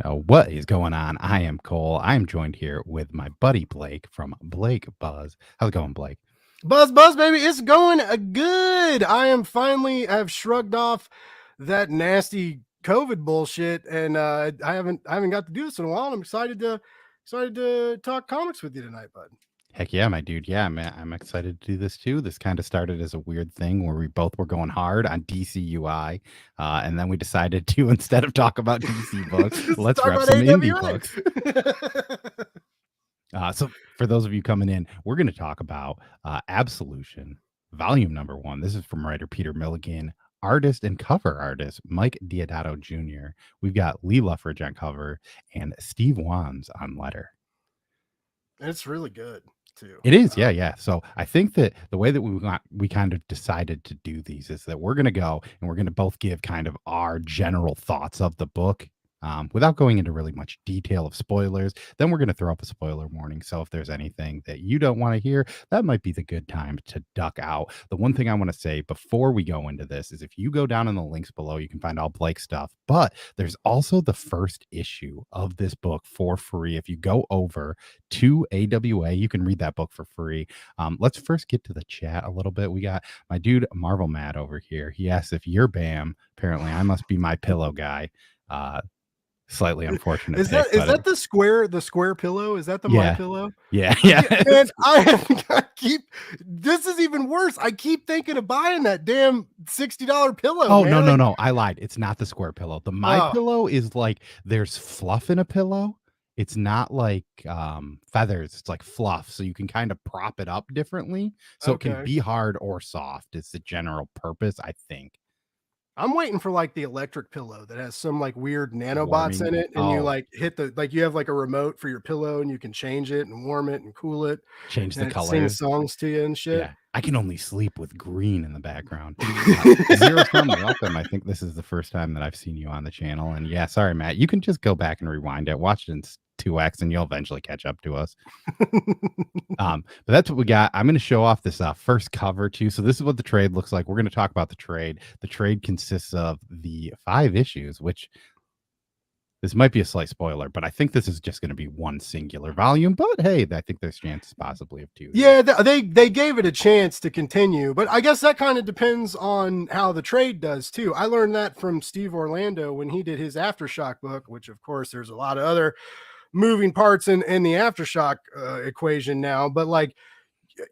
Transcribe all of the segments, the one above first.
What is going on? I am Cole. I am joined here with my buddy Blake from Blake Buzz. How's it going, Blake? Buzz, baby, it's going good. I've shrugged off that nasty COVID bullshit, and I haven't got to do this in a while. And I'm excited to talk comics with you tonight, bud. Heck yeah, my dude. Yeah, man, I'm excited to do this too. This kind of started as a weird thing where we both were going hard on DCUI, and then we decided to instead of talk about DC books, let's Talk rep about some indie AWA. books. So for those of you coming in, we're going to talk about Absolution, volume number 1. This is from writer Peter Milligan, artist and cover artist Mike Diodato Jr. We've got Lee Luffridge on cover and Steve Wands on letter. It's really good too. It is, yeah. So I think that the way that we kind of decided to do these is that we're going to go and we're going to both give kind of our general thoughts of the book. Without going into really much detail of spoilers. Then we're going to throw up a spoiler warning. So if there's anything that you don't want to hear, that might be the good time to duck out. The one thing I want to say before we go into this is if you go down in the links below, you can find all Blake's stuff. But there's also the first issue of this book for free. If you go over to AWA, you can read that book for free. Let's first get to the chat a little bit. We got my dude Marvel Matt over here. He asks if you're Bam. Apparently, I must be my pillow guy. Slightly unfortunate. Is that the square pillow? Is that the My Pillow? Yeah. And this is even worse. I keep thinking of buying that damn $60 pillow. Oh, man. No. I lied. It's not the square pillow. The My Pillow is like there's fluff in a pillow. It's not like feathers. It's like fluff. So you can kind of prop it up differently. So it can be hard or soft. It's the general purpose, I think. I'm waiting for like the electric pillow that has some like weird nanobots in it, and you like hit you have like a remote for your pillow, and you can change it and warm it and cool it, change the color, sing songs to you and shit. Yeah, I can only sleep with green in the background. Zero Sum, welcome. I think this is the first time that I've seen you on the channel, and yeah, sorry, Matt. You can just go back and rewind it, watch it in 2x, and you'll eventually catch up to us. But that's what we got. I'm going to show off this first cover too. So this is what the trade looks like. We're going to talk about the trade. The trade consists of the 5 issues, which this might be a slight spoiler, but I think this is just going to be one singular volume. But hey, I think there's chances possibly of 2. Yeah, they gave it a chance to continue, but I guess that kind of depends on how the trade does too. I learned that from Steve Orlando when he did his Aftershock book, which of course there's a lot of other moving parts in the Aftershock equation now, but like,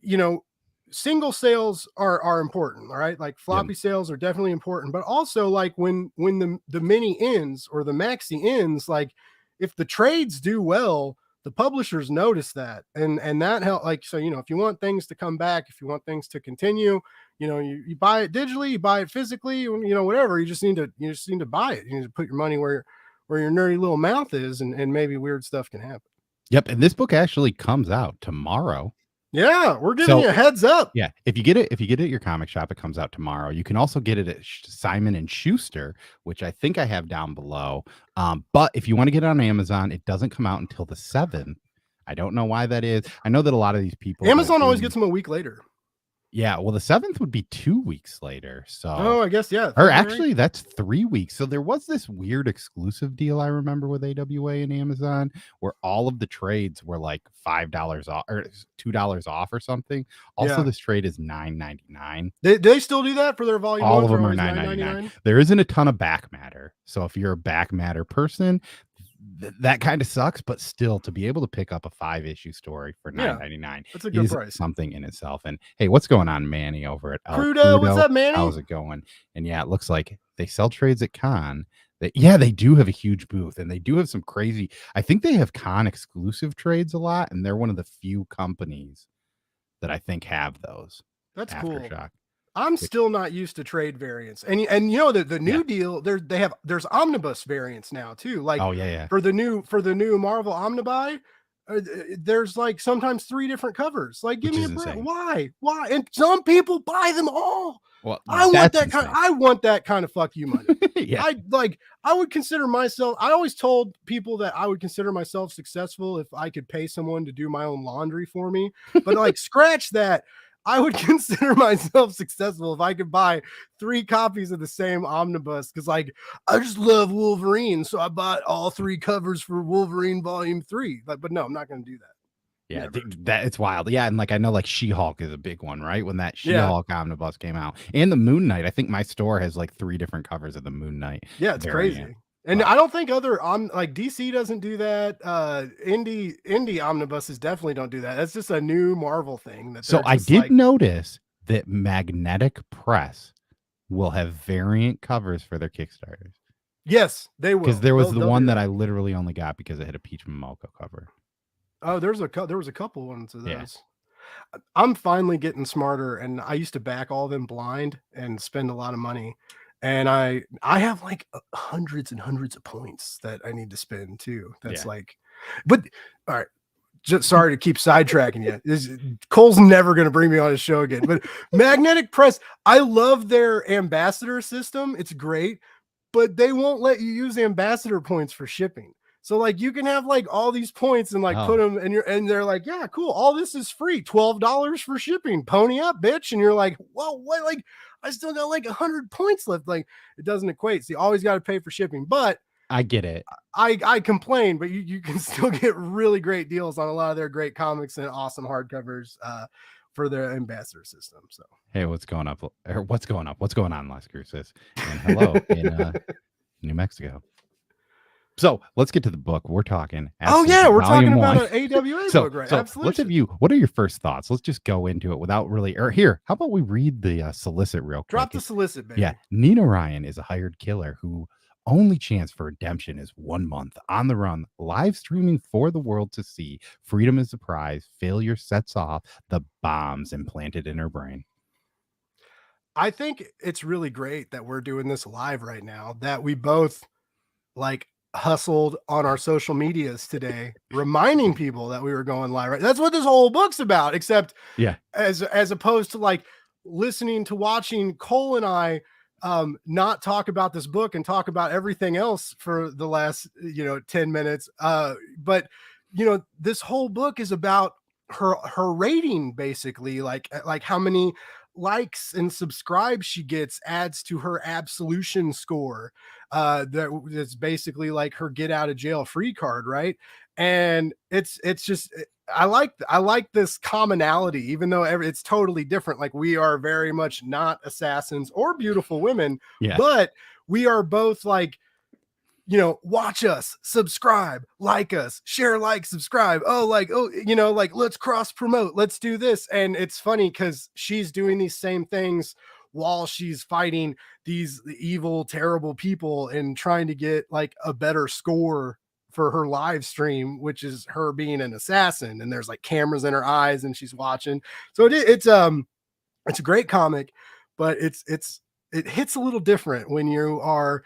you know, single sales are important. All right. Like floppy sales are definitely important, but also like when the mini ends or the maxi ends, like if the trades do well, the publishers notice that and that help. Like, so, you know, if you want things to come back, if you want things to continue, you know, you buy it digitally, you buy it physically, you know, whatever, you just need to buy it. You need to put your money where your nerdy little mouth is, and maybe weird stuff can happen. Yep. And this book actually comes out tomorrow. Yeah, we're giving you a heads up. Yeah, if you get it at your comic shop, it comes out tomorrow. You can also get it at Simon and Schuster, which I think I have down below. But if you want to get it on Amazon, it doesn't come out until the 7th. I don't know why that is. I know that a lot of these people Amazon always gets them a week later. Yeah, well, the 7th would be 2 weeks later. So, I guess, yeah. Or actually, that's 3 weeks. So there was this weird exclusive deal I remember with AWA and Amazon where all of the trades were like $5 off or $2 off or something. Also, this trade is $9.99. They still do that for their volume? All of them are $9.99. There isn't a ton of back matter. So if you're a back matter person, that kind of sucks, but still to be able to pick up a 5-issue story for $9.99 that's a good price. Something in itself. And hey, what's going on, Manny, over at Crudo? What's up, Manny? How's it going? And yeah, it looks like they sell trades at Con. They do have a huge booth, and they do have some crazy. I think they have Con exclusive trades a lot, and they're one of the few companies that I think have those. That's Aftershock. Cool. I'm still not used to trade variants, and you know the new deal. There's omnibus variants now too. Like for the new Marvel Omnibuy, there's like sometimes 3 different covers. Like, give me a break. Why? And some people buy them all. Well, I want that kind of fuck you money. I would consider myself. I always told people that I would consider myself successful if I could pay someone to do my own laundry for me. But like, scratch that. I would consider myself successful if I could buy 3 copies of the same omnibus, because like I just love Wolverine, so I bought all 3 covers for Wolverine Volume 3. Like, but no, I'm not going to do that. Yeah, Never. that it's wild. Yeah, and like I know like She-Hulk is a big one, right? When that Yeah. She-Hulk omnibus came out, and the Moon Knight. I think my store has like 3 different covers of the Moon Knight Yeah, it's variant. crazy. And But I don't think other like DC doesn't do that. Indie omnibuses definitely don't do that. That's just a new Marvel thing that so they're I just did like, notice that Magnetic Press will have variant covers for their Kickstarters. yes, they Because will. there was the They'll do one that that. I literally only got because it had a Peach Momoko cover. Oh, there was a couple ones of Yeah. those. I'm finally getting smarter, and I used to back all them blind and spend a lot of money. And I have like hundreds and hundreds of points that I need to spend too. That's Yeah. like, but all right. Just sorry to keep sidetracking you. Cole's never going to bring me on his show again. But Magnetic Press, I love their ambassador system. It's great, but they won't let you use ambassador points for shipping. So like you can have like all these points and like put them and they're like, yeah, cool. All this is free. $12 for shipping. Pony up, bitch. And you're like, well, what? Like I still got like 100 points left. Like it doesn't equate. So you always got to pay for shipping. But I get it. I complain, but you can still get really great deals on a lot of their great comics and awesome hardcovers for their ambassador system. So hey, what's going up? Or what's going up? What's going on, Las Cruces? And hello in New Mexico. So let's get to the book. We're talking. Oh yeah, we're talking about one. an AWA So, book, right? so Absolution. what are your first thoughts? Let's just go into it without really. Or here, how about we read the solicit real quick? Drop the solicit, baby. Yeah, Nina Ryan is a hired killer who only chance for redemption is 1 month on the run, live streaming for the world to see. Freedom is the prize. Failure sets off the bombs implanted in her brain. I think it's really great that we're doing this live right now, that we both like hustled on our social medias today, reminding people that we were going live. Right? That's what this whole book's about, except Yeah, as opposed to like listening to watching Cole and I not talk about this book and talk about everything else for the last 10 minutes. But this whole book is about her rating, basically, like how many likes and subscribes she gets adds to her Absolution score. That's basically like her get out of jail free card, right? And it's just I like this commonality, even though it's totally different. Like we are very much not assassins or beautiful women, yeah, but we are both like, watch us, subscribe, like us, share, like, subscribe. Oh, like, like let's cross promote, let's do this. And it's funny because she's doing these same things while she's fighting these evil, terrible people and trying to get like a better score for her live stream, which is her being an assassin. And there's like cameras in her eyes and she's watching. So it's a great comic, but it hits a little different when you are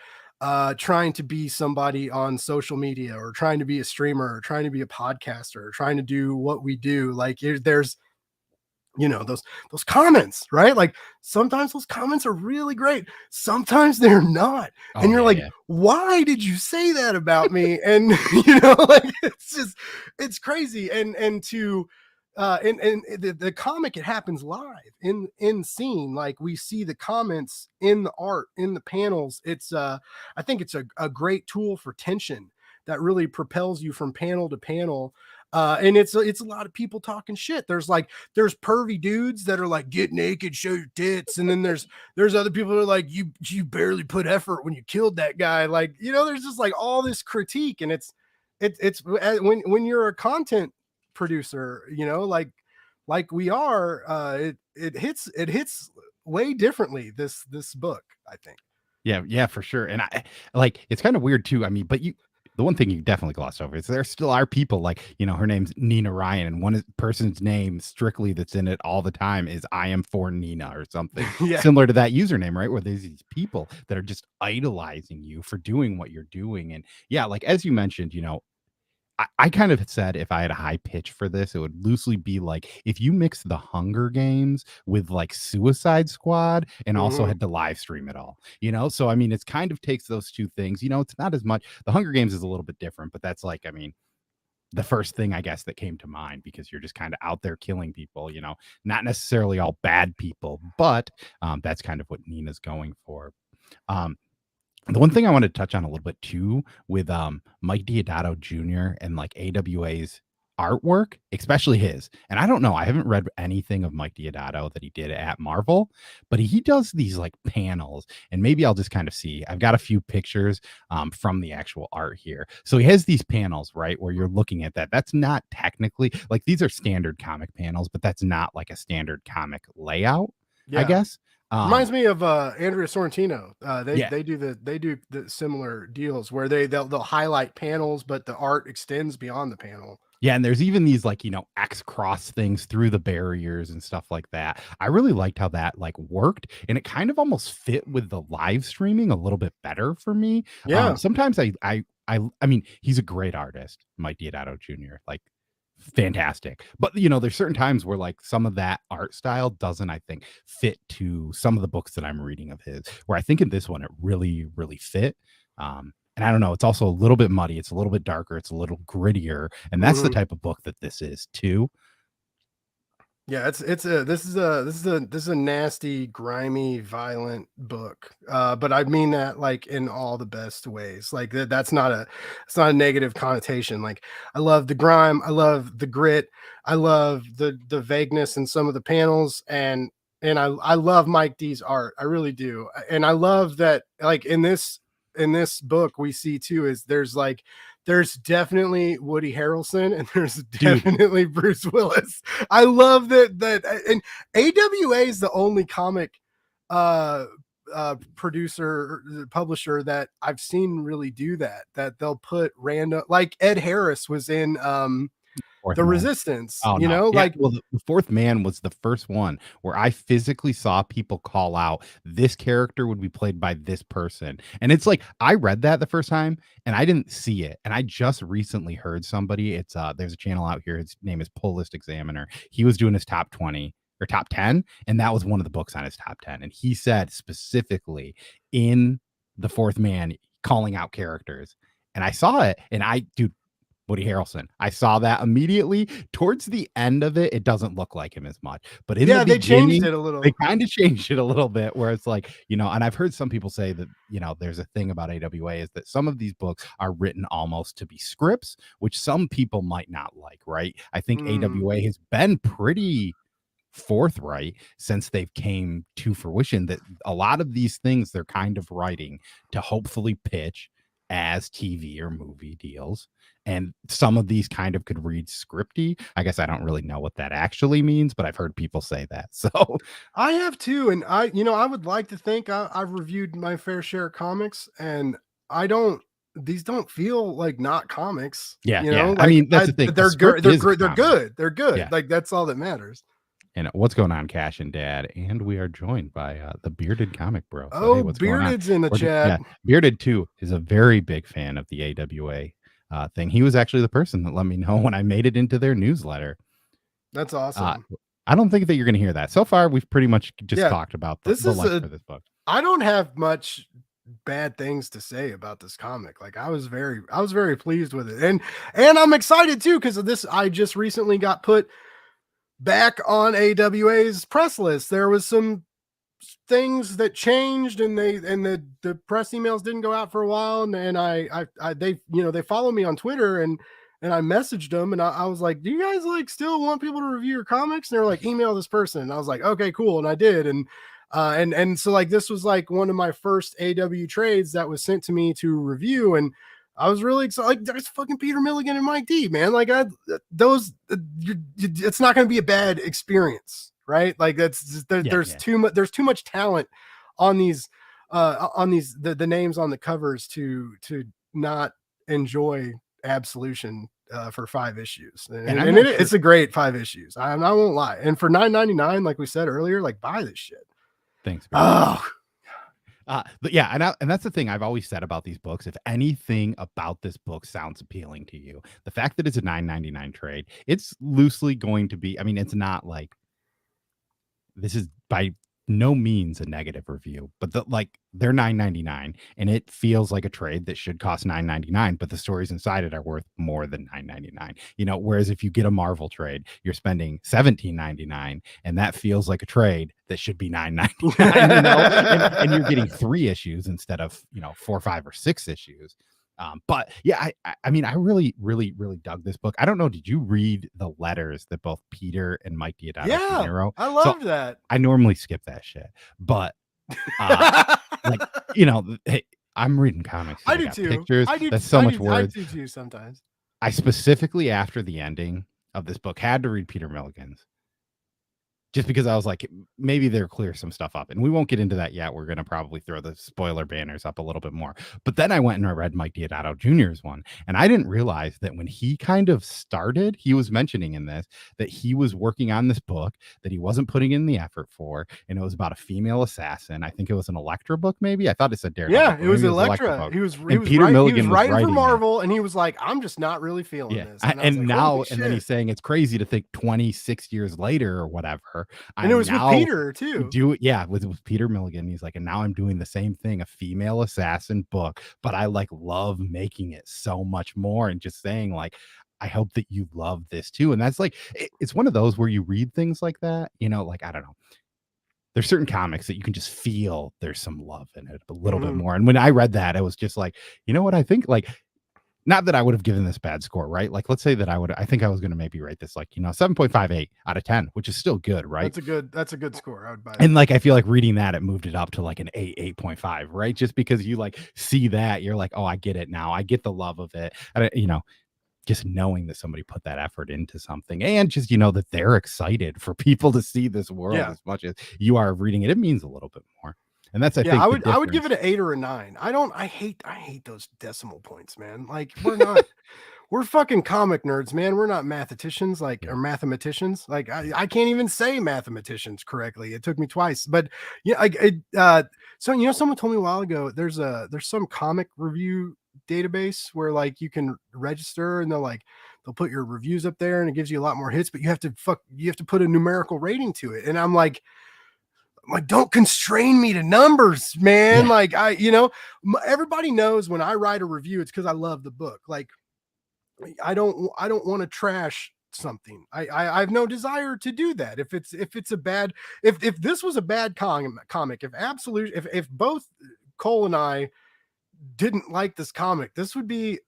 trying to be somebody on social media or trying to be a streamer or trying to be a podcaster or trying to do what we do. Like there's those comments, right? Like sometimes those comments are really great, sometimes they're not. And you're like, why did you say that about me? And like it's crazy. And to and the comic, it happens live in scene. Like we see the comments in the art, in the panels. It's I think it's a great tool for tension that really propels you from panel to panel. And it's a lot of people talking shit. There's pervy dudes that are like, get naked, show your tits. And then there's other people that are like, you barely put effort when you killed that guy. Like, there's just like all this critique. And it's when you're a content producer, like we are, it hits way differently, this book, I think. Yeah, for sure. And I like it's kind of weird too. I mean, but the one thing you definitely glossed over is there still are people like, her name's Nina Ryan, and one person's name strictly that's in it all the time is I am for Nina or something similar to that username, right? Where there's these people that are just idolizing you for doing what you're doing. And yeah, like as you mentioned, I kind of said if I had a high pitch for this, it would loosely be like if you mix the Hunger Games with like Suicide Squad and also had to live stream it all, So, I mean, it's kind of takes those two things, it's not as much. The Hunger Games is a little bit different, but that's like, I mean, the first thing I guess that came to mind, because you're just kind of out there killing people, not necessarily all bad people, but that's kind of what Nina's going for. Um, the one thing I wanted to touch on a little bit too with Mike Diodato Jr. and like AWA's artwork, especially his. And I don't know, I haven't read anything of Mike Diodato that he did at Marvel, but he does these like panels, and maybe I'll just kind of see. I've got a few pictures from the actual art here. So he has these panels, right, where you're looking at that. That's not technically like, these are standard comic panels, but that's not like a standard comic layout, I Yeah. guess. Reminds me of Andrea Sorrentino. Yeah. They do the similar deals where they'll highlight panels, but the art extends beyond the panel. Yeah, and there's even these like, X cross things through the barriers and stuff like that. I really liked how that like worked, and it kind of almost fit with the live streaming a little bit better for me. Yeah. Sometimes I mean, he's a great artist, Mike Diodato Jr. Like fantastic. But there's certain times where like some of that art style doesn't, I think, fit to some of the books that I'm reading of his, where I think in this one it really, really fit. And I don't know, it's also a little bit muddy, it's a little bit darker, it's a little grittier, and that's the type of book that this is too. Yeah, this is a nasty, grimy, violent book. But I mean that like in all the best ways. Like it's not a negative connotation. Like I love the grime, I love the grit, I love the vagueness in some of the panels, and I love Mike D's art. I really do. And I love that like in this book we see too is there's definitely Woody Harrelson and there's definitely Bruce Willis. I love that and AWA is the only comic producer, publisher that I've seen really do that they'll put random, like Ed Harris was in the Resistance. Oh, you know, like, well, the Fourth Man was the first one where I physically saw people call out this character would be played by this person. And it's like, I read that the first time and I didn't see it. And I just recently heard somebody, it's there's a channel out here, his name is Pull List Examiner. He was doing his top 20 or top 10, and that was one of the books on his top 10. And he said specifically in the Fourth Man calling out characters. And I saw it, and dude, Woody Harrelson. I saw that immediately. Towards the end of it, it doesn't look like him as much. But in the beginning, they changed it a little. They kind of changed it a little bit, where it's like, and I've heard some people say that, there's a thing about AWA is that some of these books are written almost to be scripts, which some people might not like, right? I think AWA has been pretty forthright since they've came to fruition that a lot of these things they're kind of writing to hopefully pitch as TV or movie deals. And some of these kind of could read scripty. I guess I don't really know what that actually means, but I've heard people say that. So I have too. And I would like to think I've reviewed my fair share of comics, and these don't feel like not comics. Yeah. Like, I mean, that's the thing. They're good. They're good. Yeah. Like that's all that matters. And what's going on, Cash and Dad? And we are joined by the Bearded Comic Bro. So, hey, Bearded's in the chat. Yeah, Bearded too is a very big fan of the AWA thing. He was actually the person that let me know when I made it into their newsletter. That's awesome. I don't think that you're going to hear that. So far, we've pretty much just talked about the life for this book. I don't have much bad things to say about this comic. Like I was very pleased with it, and I'm excited too because of this. I just recently got put back on AWA's press list. There was some things that changed, and the press emails didn't go out for a while, and they follow me on Twitter, and I messaged them, and I was like, do you guys like still want people to review your comics? And they're like, email this person. And I was like, okay, cool. And I did. And so like this was like one of my first AW trades that was sent to me to review, and I was really excited. Like, there's fucking Peter Milligan and Mike D, man. Like it's not going to be a bad experience, right? Like there's too much talent on these the names on the covers to not enjoy Absolution for 5 issues, and it's a great 5 issues. I won't lie. And for $9.99, like we said earlier, like buy this shit. Thanks. Oh. But yeah, and that's the thing I've always said about these books. If anything about this book sounds appealing to you, the fact that it's a $9.99 trade, it's loosely going to be. I mean, it's not like this is by no means a negative review, but they're $9.99 and it feels like a trade that should cost $9.99, but the stories inside it are worth more than $9.99. Whereas if you get a Marvel trade, you're spending $17.99 and that feels like a trade that should be $9.99, and you're getting 3 issues instead of 4, 5, or 6 issues. But yeah, I mean, I really, really, really dug this book. I don't know. Did you read the letters that both Peter and Mike Diodato Yeah, Jr. wrote? I So loved that. I normally skip that shit, but like hey, I'm reading comics. I They do got too. pictures. I do. That's so I much do. I words. do too sometimes. I specifically after the ending of this book had to read Peter Milligan's. Just because I was like, maybe they'll clear some stuff up. And we won't get into that yet. We're going to probably throw the spoiler banners up a little bit more. But then I went and I read Mike Diodato Jr.'s one. And I didn't realize that when he kind of started, he was mentioning in this that he was working on this book that he wasn't putting in the effort for. And it was about a female assassin. I think it was an Electra book, maybe. I thought it said Daredevil. Yeah, it was Electra. Book. He was Peter Milligan was writing for Marvel, and he was like, "I'm just not really feeling this." And now, and then he's saying it's crazy to think 26 years later or whatever. And it was with Peter too. With Peter Milligan. He's like, and now I'm doing the same thing, a female assassin book, but I love making it so much more and just saying I hope that you love this too. And that's it's one of those where you read things like that, I don't know. There's certain comics that you can just feel there's some love in it a little bit more. And when I read that, it was just like, you know what I think? Not that I would have given this bad score, right? Let's say that I think I was going to maybe rate this 7.58 out of 10, which is still good, right? That's a good score. I would buy that. And I feel like reading that, it moved it up to an 8.5, right? Just because you see that, you're like, oh, I get it now. I get the love of it. Just knowing that somebody put that effort into something and just, that they're excited for people to see this world as much as you are reading it, it means a little bit more. And that's, I think, I would give it an 8 or a 9. I hate those decimal points, man. We're fucking comic nerds, man. We're not mathematicians, or mathematicians. I can't even say mathematicians correctly. It took me twice, but so someone told me a while ago, there's some comic review database where you can register and they'll put your reviews up there and it gives you a lot more hits, but you have to put a numerical rating to it. And I'm like, don't constrain me to numbers, man. Everybody knows when I write a review, it's because I love the book. I don't want to trash something. I have no desire to do that. If this was a bad comic, if both Cole and I didn't like this comic, this would be,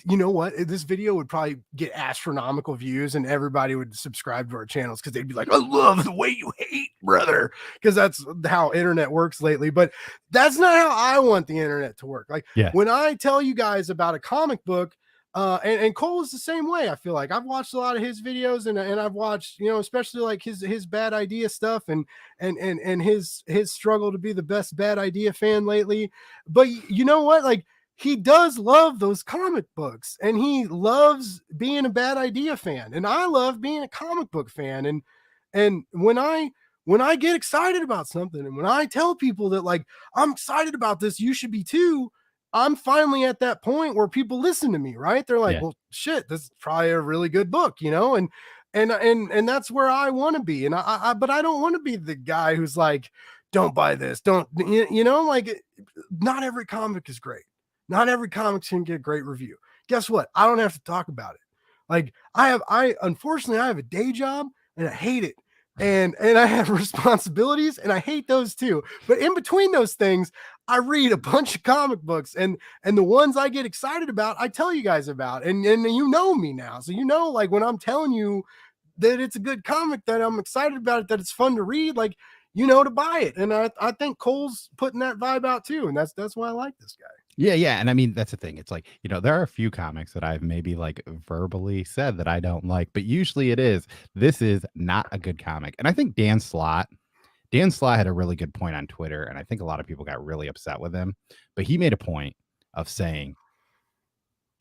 this video would probably get astronomical views and everybody would subscribe to our channels because they'd be like, I love the way you hate, brother, because that's how internet works lately. But that's not how I want the internet to work. When I tell you guys about a comic book, and Cole is the same way. I feel like I've watched a lot of his videos and I've watched, especially his bad idea stuff and his struggle to be the best bad idea fan lately. But you know what? He does love those comic books and he loves being a bad idea fan. And I love being a comic book fan. And when I get excited about something and when I tell people that I'm excited about this, you should be too, I'm finally at that point where people listen to me, right? They're like, well, shit, this is probably a really good book, and that's where I want to be. And but I don't want to be the guy who's like, don't buy this. Don't, not every comic is great. Not every comic can get a great review. Guess what? I don't have to talk about it. Unfortunately, I have a day job and I hate it. And I have responsibilities and I hate those too. But in between those things, I read a bunch of comic books and the ones I get excited about, I tell you guys about. And you know me now. So when I'm telling you that it's a good comic, that I'm excited about it, that it's fun to read, to buy it. And I think Cole's putting that vibe out too. And that's why I like this guy. Yeah. And I mean, that's the thing. It's there are a few comics that I've maybe verbally said that I don't like, but usually this is not a good comic. And I think Dan Slott had a really good point on Twitter. And I think a lot of people got really upset with him, but he made a point of saying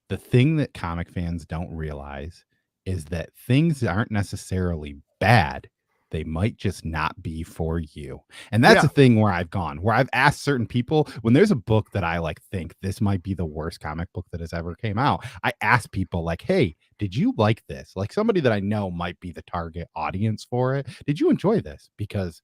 the thing that comic fans don't realize is that things aren't necessarily bad. They might just not be for you. And that's a thing where I've asked certain people when there's a book that I think this might be the worst comic book that has ever came out. I ask people hey, did you like this? Somebody that I know might be the target audience for it. Did you enjoy this? Because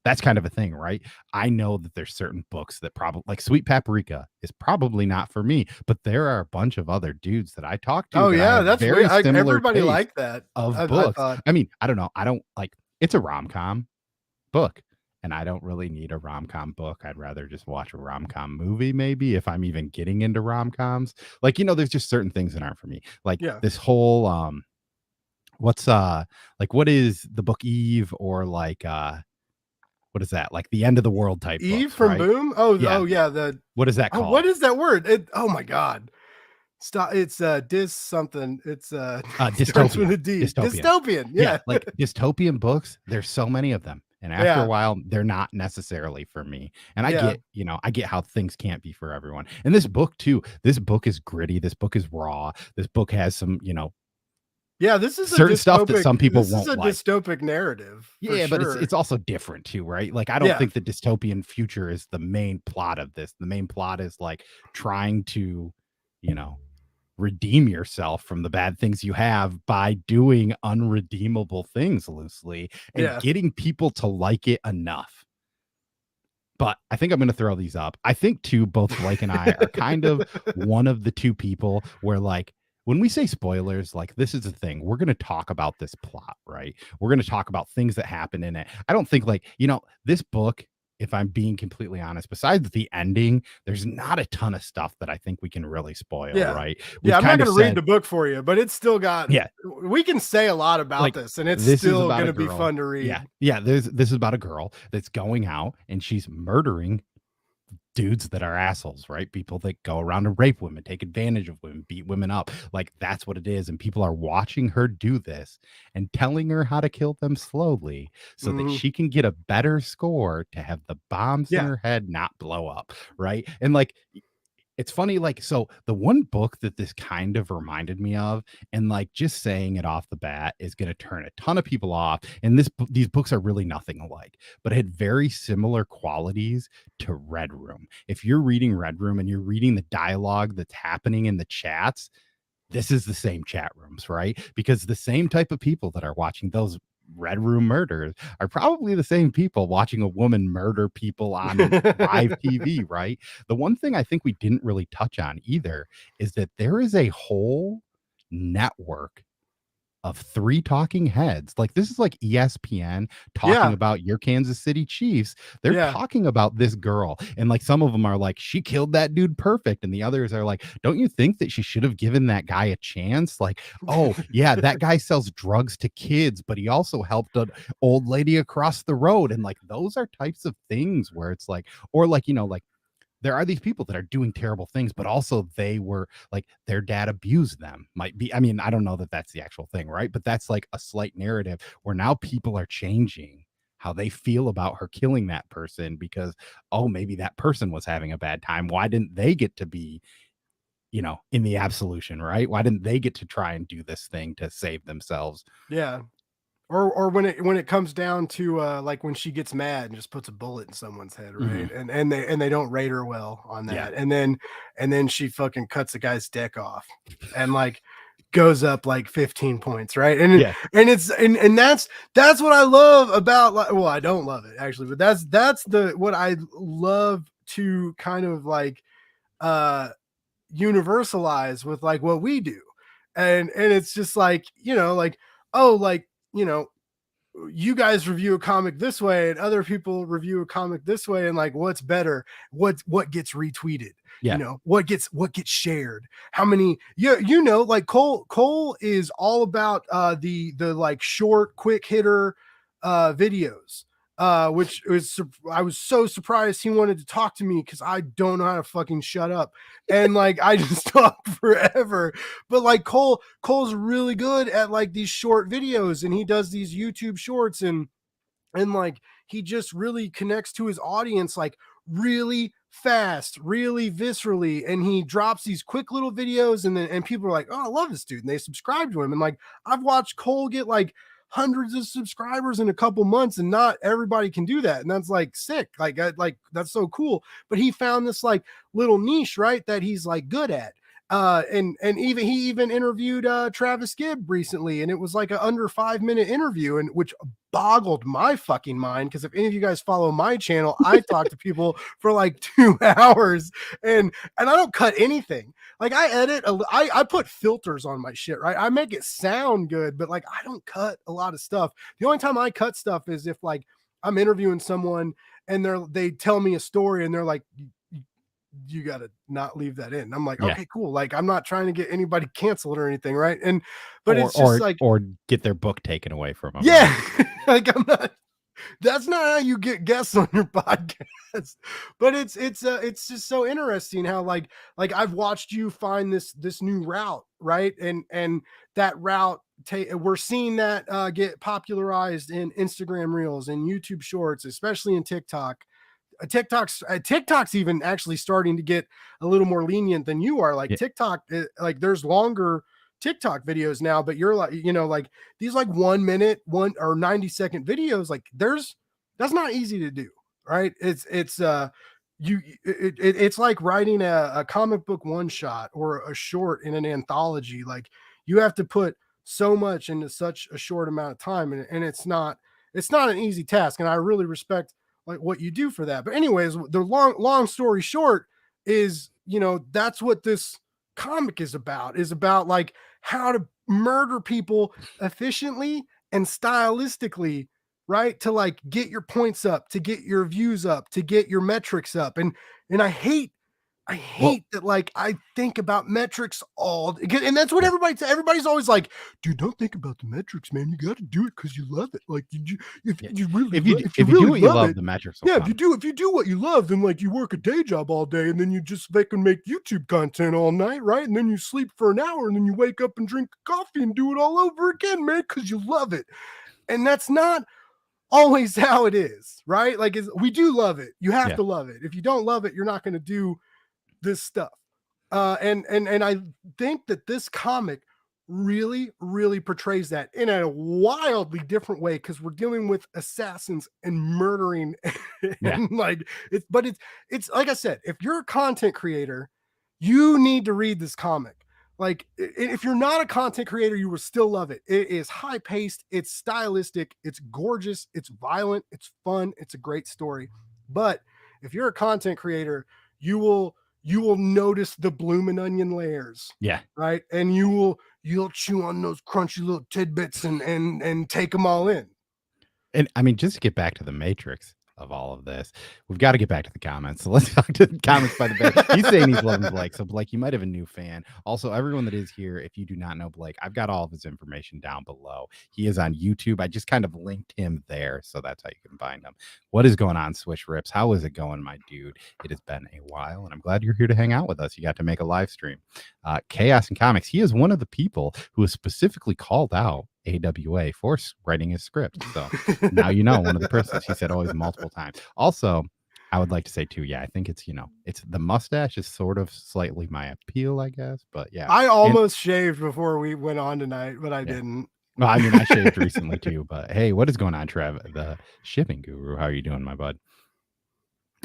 That's kind of a thing, right? I know that there's certain books that probably like Sweet Paprika is probably not for me, but there are a bunch of other dudes that I talk to Oh that I yeah, have that's weird. very similar Everybody taste liked that. of I books. thought, I mean, I don't know. I don't like it's a rom-com book, and I don't really need a rom-com book. I'd rather just watch a rom-com movie maybe if I'm even getting into rom-coms. Like, there's just certain things that aren't for me. Like yeah, this whole what's like what is the book Eve or like what is that? Like the end of the world type Eve books, from right? Boom. Oh, Yeah. oh yeah. The What is that oh, what called? is that word? Oh my god. Stop. It's dis something. It's starts with Dystopian. a D. Dystopian. Dystopian. Yeah, Yeah. like dystopian books, there's so many of them. And after a Yeah. while, they're not necessarily for me. And Yeah. I get how things can't be for everyone. And this book too, this book is gritty. This book is raw. This book has some, Yeah, certain stuff that some people this is won't a like. dystopic narrative for Yeah, but it's sure. it's also different too, right? Like I don't Yeah. think the dystopian future is the main plot of this. The main plot is like trying to, you know, redeem yourself from the bad things you have by doing unredeemable things loosely and Yeah. getting people to like it enough. But I think I'm going to throw these up. I think too, both Blake and I are kind of one of the two people where like when we say spoilers, like this is the thing, we're going to talk about this plot, right? We're going to talk about things that happen in it. I don't think like, this book, if I'm being completely honest, besides the ending, there's not a ton of stuff that I think we can really spoil, Yeah. right? Yeah, We've I'm not kind of gonna read said, the book for you, but it's still got yeah, we can say a lot about like this, and it's this is still about a gonna be girl. fun to Yeah. read. Yeah. This is about a girl that's going out and she's murdering dudes that are assholes, right? People that go around and rape women, take advantage of women, beat women up. Like that's what it is. And people are watching her do this and telling her how to kill them slowly so that Mhm. she can get a better score to have the bombs in Yeah. her head not blow up, right? And like it's funny, like, so the one book that this kind of reminded me of, and like just saying it off the bat is going to turn a ton of people off. And these books are really nothing alike, but it had very similar qualities to Red Room. If you're reading Red Room and you're reading the dialogue that's happening in the chats, this is the same chat rooms, right? Because the same type of people that are watching those Red Room murders are probably the same people watching a woman murder people on live TV, right? The one thing I think we didn't really touch on either is that there is a whole network of three talking heads. Like this is like ESPN talking Yeah. about your Kansas City Chiefs. They're Yeah. talking about this girl. And like some of them are like, she killed that dude perfect. And the others are like, don't you think that she should have given that guy a chance? Like, oh, yeah, that guy sells drugs to kids, but he also helped an old lady across the road. And like those are types of things where it's like, or like, like there are these people that are doing terrible things, but also they were like their dad abused them. Might be, I mean, I don't know that that's the actual thing, right? But that's like a slight narrative where now people are changing how they feel about her killing that person because, oh, maybe that person was having a bad time. Why didn't they get to be, in the absolution, right? Why didn't they get to try and do this thing to save themselves? Yeah. Or when it comes down to like when she gets mad and just puts a bullet in someone's head, Mhm. right? And they don't rate her well on Yeah. that. And then she fucking cuts the guy's deck off and like goes up like 15 points, right? Yeah. And that's what I love about like, well, I don't love it actually, but that's the what I love to kind of like uh universalize with like what we do. And it's just like, like, oh, like, you guys review a comic this way and other people review a comic this way, and like what's better, what gets retweeted, Yeah. what gets shared, how many, like Cole is all about the like short quick hitter videos, which was, I was so surprised he wanted to talk to me because I don't know how to fucking shut up, and like I just talk forever. But like Cole's really good at like these short videos, and he does these YouTube shorts, and like he just really connects to his audience like really fast, really viscerally, and he drops these quick little videos, and people are like, oh, I love this dude, and they subscribe to him. And like I've watched Cole get like hundreds of subscribers in a couple months, and not everybody can do that, and that's like sick. Like that's so cool. But he found this like little niche, right, that he's like good at. And even he even interviewed Travis Gibb recently, and it was like an under 5 minute interview, and which boggled my fucking mind, because if any of you guys follow my channel, I talk to people for like 2 hours, and I don't cut anything. Like I edit, I put filters on my shit, right? I make it sound good, but like I don't cut a lot of stuff. The only time I cut stuff is if like I'm interviewing someone and they tell me a story and they're like, you got to not leave that in. I'm like, okay, cool. Like I'm not trying to get anybody canceled or anything, right? And but it's just like, or get their book taken away from them. Yeah, like I'm not. That's not how you get guests on your podcast. But it's just so interesting how like I've watched you find this new route, right? And that route we're seeing that get popularized in Instagram Reels and YouTube Shorts, especially in TikTok. TikTok's even actually starting to get a little more lenient than you are. Like TikTok, like there's longer TikTok videos now, but you're like, like these like 1 minute, 90-second videos, like that's not easy to do, right? It's like writing a comic book one shot or a short in an anthology. Like you have to put so much into such a short amount of time, and it's not an easy task. And I really respect like what you do for that. But anyways, the long story short is, that's what this comic is about like how to murder people efficiently and stylistically, right? To like get your points up, to get your views up, to get your metrics up. And I hate that. Like I think about metrics and that's what everybody's always like, dude, don't think about the metrics, man. You got to do it because you love it. Like if you do what you love, the metrics. If you do what you love, then like you work a day job all day and then you just make YouTube content all night, right? And then you sleep for an hour and then you wake up and drink coffee and do it all over again, man, because you love it. And that's not always how it is, right? Like we do love it. You have to love it. If you don't love it, you're not going to do this stuff. And I think that this comic really, really portrays that in a wildly different way, because we're dealing with assassins and murdering. And like it's like I said, if you're a content creator, you need to read this comic. Like if you're not a content creator, you will still love it. It is high paced, it's stylistic, it's gorgeous, it's violent, it's fun, it's a great story. But if you're a content creator, you will notice the bloomin' onion layers. Yeah. Right. And you'll chew on those crunchy little tidbits and take them all in. And I mean, just to get back to the Matrix of all of this, we've got to get back to the comments. So let's talk to the comments by the back. He's saying he's loving Blake. So Blake, you might have a new fan. Also, everyone that is here, if you do not know Blake, I've got all of his information down below. He is on YouTube. I just kind of linked him there. So that's how you can find him. What is going on, Swish Rips? How is it going, my dude? It has been a while, and I'm glad you're here to hang out with us. You got to make a live stream. Chaos and Comics. He is one of the people who is specifically called out AWA for writing his script. So now you know one of the persons. He said always multiple times. Also, I would like to say too, I think it's it's the mustache is sort of slightly my appeal, I guess. But yeah, I almost shaved before we went on tonight, but I didn't. Well, I mean, I shaved recently too. But hey, what is going on, Trev, the shipping guru? How are you doing, my bud?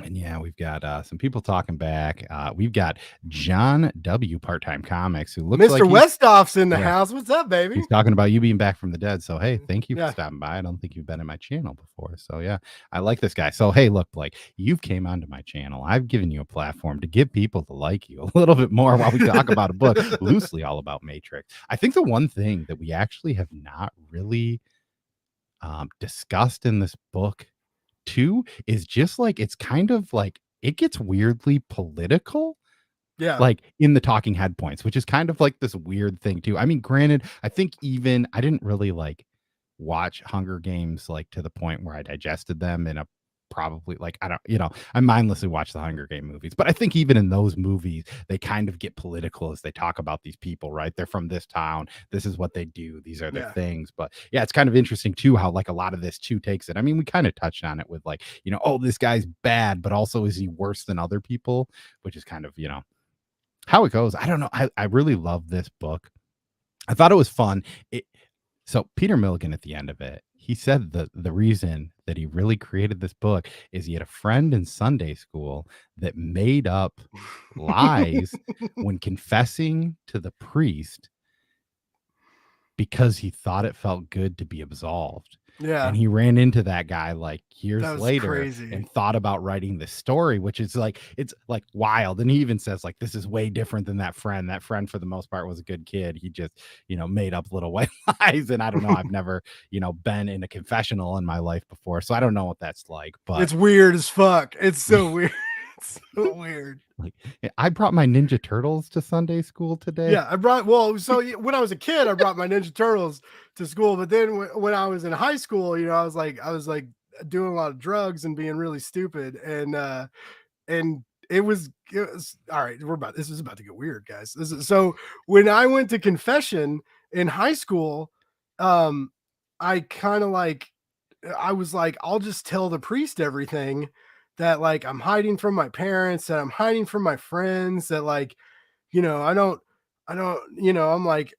And yeah, we've got some people talking back. We've got John W. Part-Time Comics, who looks Mr. like Westhoff's in the house. What's up, baby? He's talking about you being back from the dead. So hey, thank you for stopping by. I don't think you've been in my channel before. So yeah, I like this guy. So hey, look, Blake, you've came onto my channel. I've given you a platform to get people to like you a little bit more while we talk about a book loosely all about Matrix. I think the one thing that we actually have not really discussed in this book too is just like it's kind of like it gets weirdly political, like in the talking head points, which is kind of like this weird thing too. I mean, granted, I think even I didn't really like watch Hunger Games like to the point where I digested them in a probably like I mindlessly watch the Hunger Game movies, but I think even in those movies they kind of get political as they talk about these people, right? They're from this town, this is what they do, these are their things. But yeah, it's kind of interesting too how like a lot of this too takes it. I mean, we kind of touched on it with like, oh, this guy's bad, but also is he worse than other people, which is kind of how it goes. I don't know. I really love this book. I thought it was fun. So Peter Milligan at the end of it, he said the reason that he really created this book is he had a friend in Sunday school that made up lies when confessing to the priest because he thought it felt good to be absolved. Yeah, And he ran into that guy like that years was later crazy. and thought about writing this story, which is like, it's like wild. And he even says, like, this is way different than that friend. That friend, for the most part, was a good kid. He just, made up little white lies. And I don't know, I've never, been in a confessional in my life before. So I don't know what that's like, but It's weird as fuck. It's so weird. It's so weird. like, I brought my Ninja Turtles to Sunday school today. Yeah, when I was a kid, I brought my Ninja Turtles to school, but then when I was in high school, I was like doing a lot of drugs and being really stupid, and it was all right. This is about to get weird, guys. So when I went to confession in high school, I kind of I was like, I'll just tell the priest everything that like I'm hiding from my parents, that I'm hiding from my friends, that like, I don't, I'm like,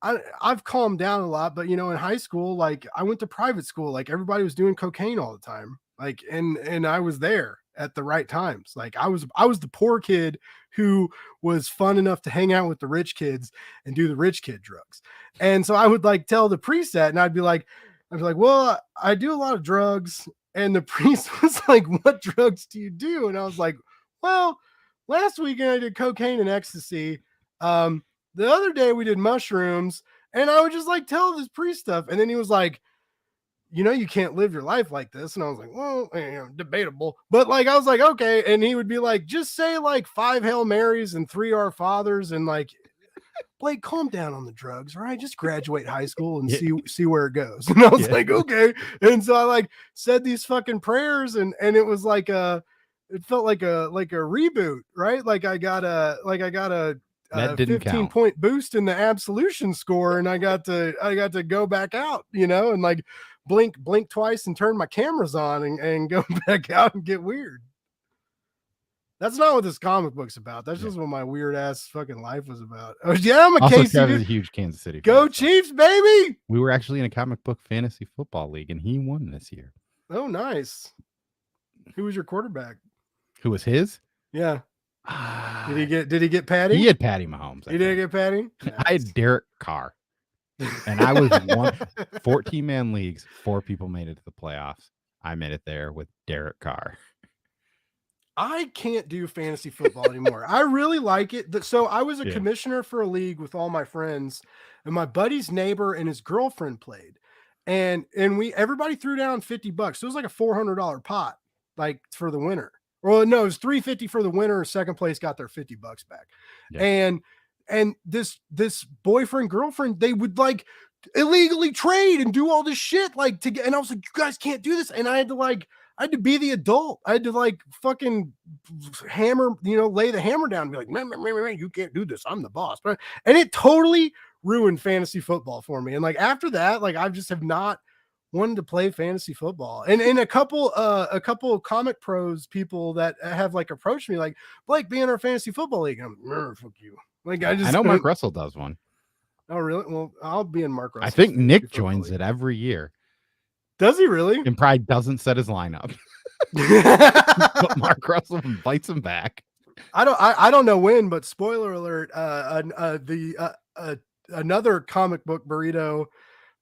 I've calmed down a lot, but in high school, like I went to private school, like everybody was doing cocaine all the time. Like, and I was there at the right times. Like I was the poor kid who was fun enough to hang out with the rich kids and do the rich kid drugs. And so I would like tell the priest that, and I'd be like, well, I do a lot of drugs. And the priest was like, what drugs do you do? And I was like, well, last weekend I did cocaine and ecstasy. The other day we did mushrooms, and I would just like tell this priest stuff. And then he was like, you can't live your life like this. And I was like, well, debatable. But like, I was like, okay. And he would be like, just say like 5 Hail Marys and 3 Our Fathers. And like, Blake, calm down on the drugs. All right. Just graduate high school and see where it goes. And I was like, okay. And so I like said these fucking prayers, and it was like it felt like a reboot, right? Like I got a 15-point boost in the Absolution score, and I got to go back out, and like blink twice and turn my cameras on and go back out and get weird. That's not what this comic book's about. That's just what my weird ass fucking life was about. Oh yeah, I'm a KC. Was a huge Kansas City fan. Go Chiefs, baby! We were actually in a comic book fantasy football league, and he won this year. Oh, nice. Who was your quarterback? Who was his? Yeah. Did he get Patty? He had Patty Mahomes. He did get Patty? Nice. I had Derek Carr. And I was 14-man leagues. 4 people made it to the playoffs. I made it there with Derek Carr. I can't do fantasy football anymore. I really like it. So I was a commissioner for a league with all my friends, and my buddy's neighbor and his girlfriend played. And everybody threw down $50. So it was like a $400 pot, like for the winner. Well, no, it was $350 for the winner. Second place got their $50 back. Yeah. And this boyfriend, girlfriend, they would like illegally trade and do all this shit like to get, and I was like, you guys can't do this. And I had to be the adult. I had to like fucking hammer, lay the hammer down and be like, man, you can't do this. I'm the boss. And it totally ruined fantasy football for me. And like after that, like I just have not wanted to play fantasy football. And a couple of comic pros people that have like approached me like, Blake, be in our fantasy football league. I'm fuck you. Like I know Mark Russell does one. Oh really? Well, I'll be in Mark Russell. I think Nick joins it every year. Does he really? And probably doesn't set his lineup. But Mark Russell invites him back. I don't know when, but spoiler alert, another comic book burrito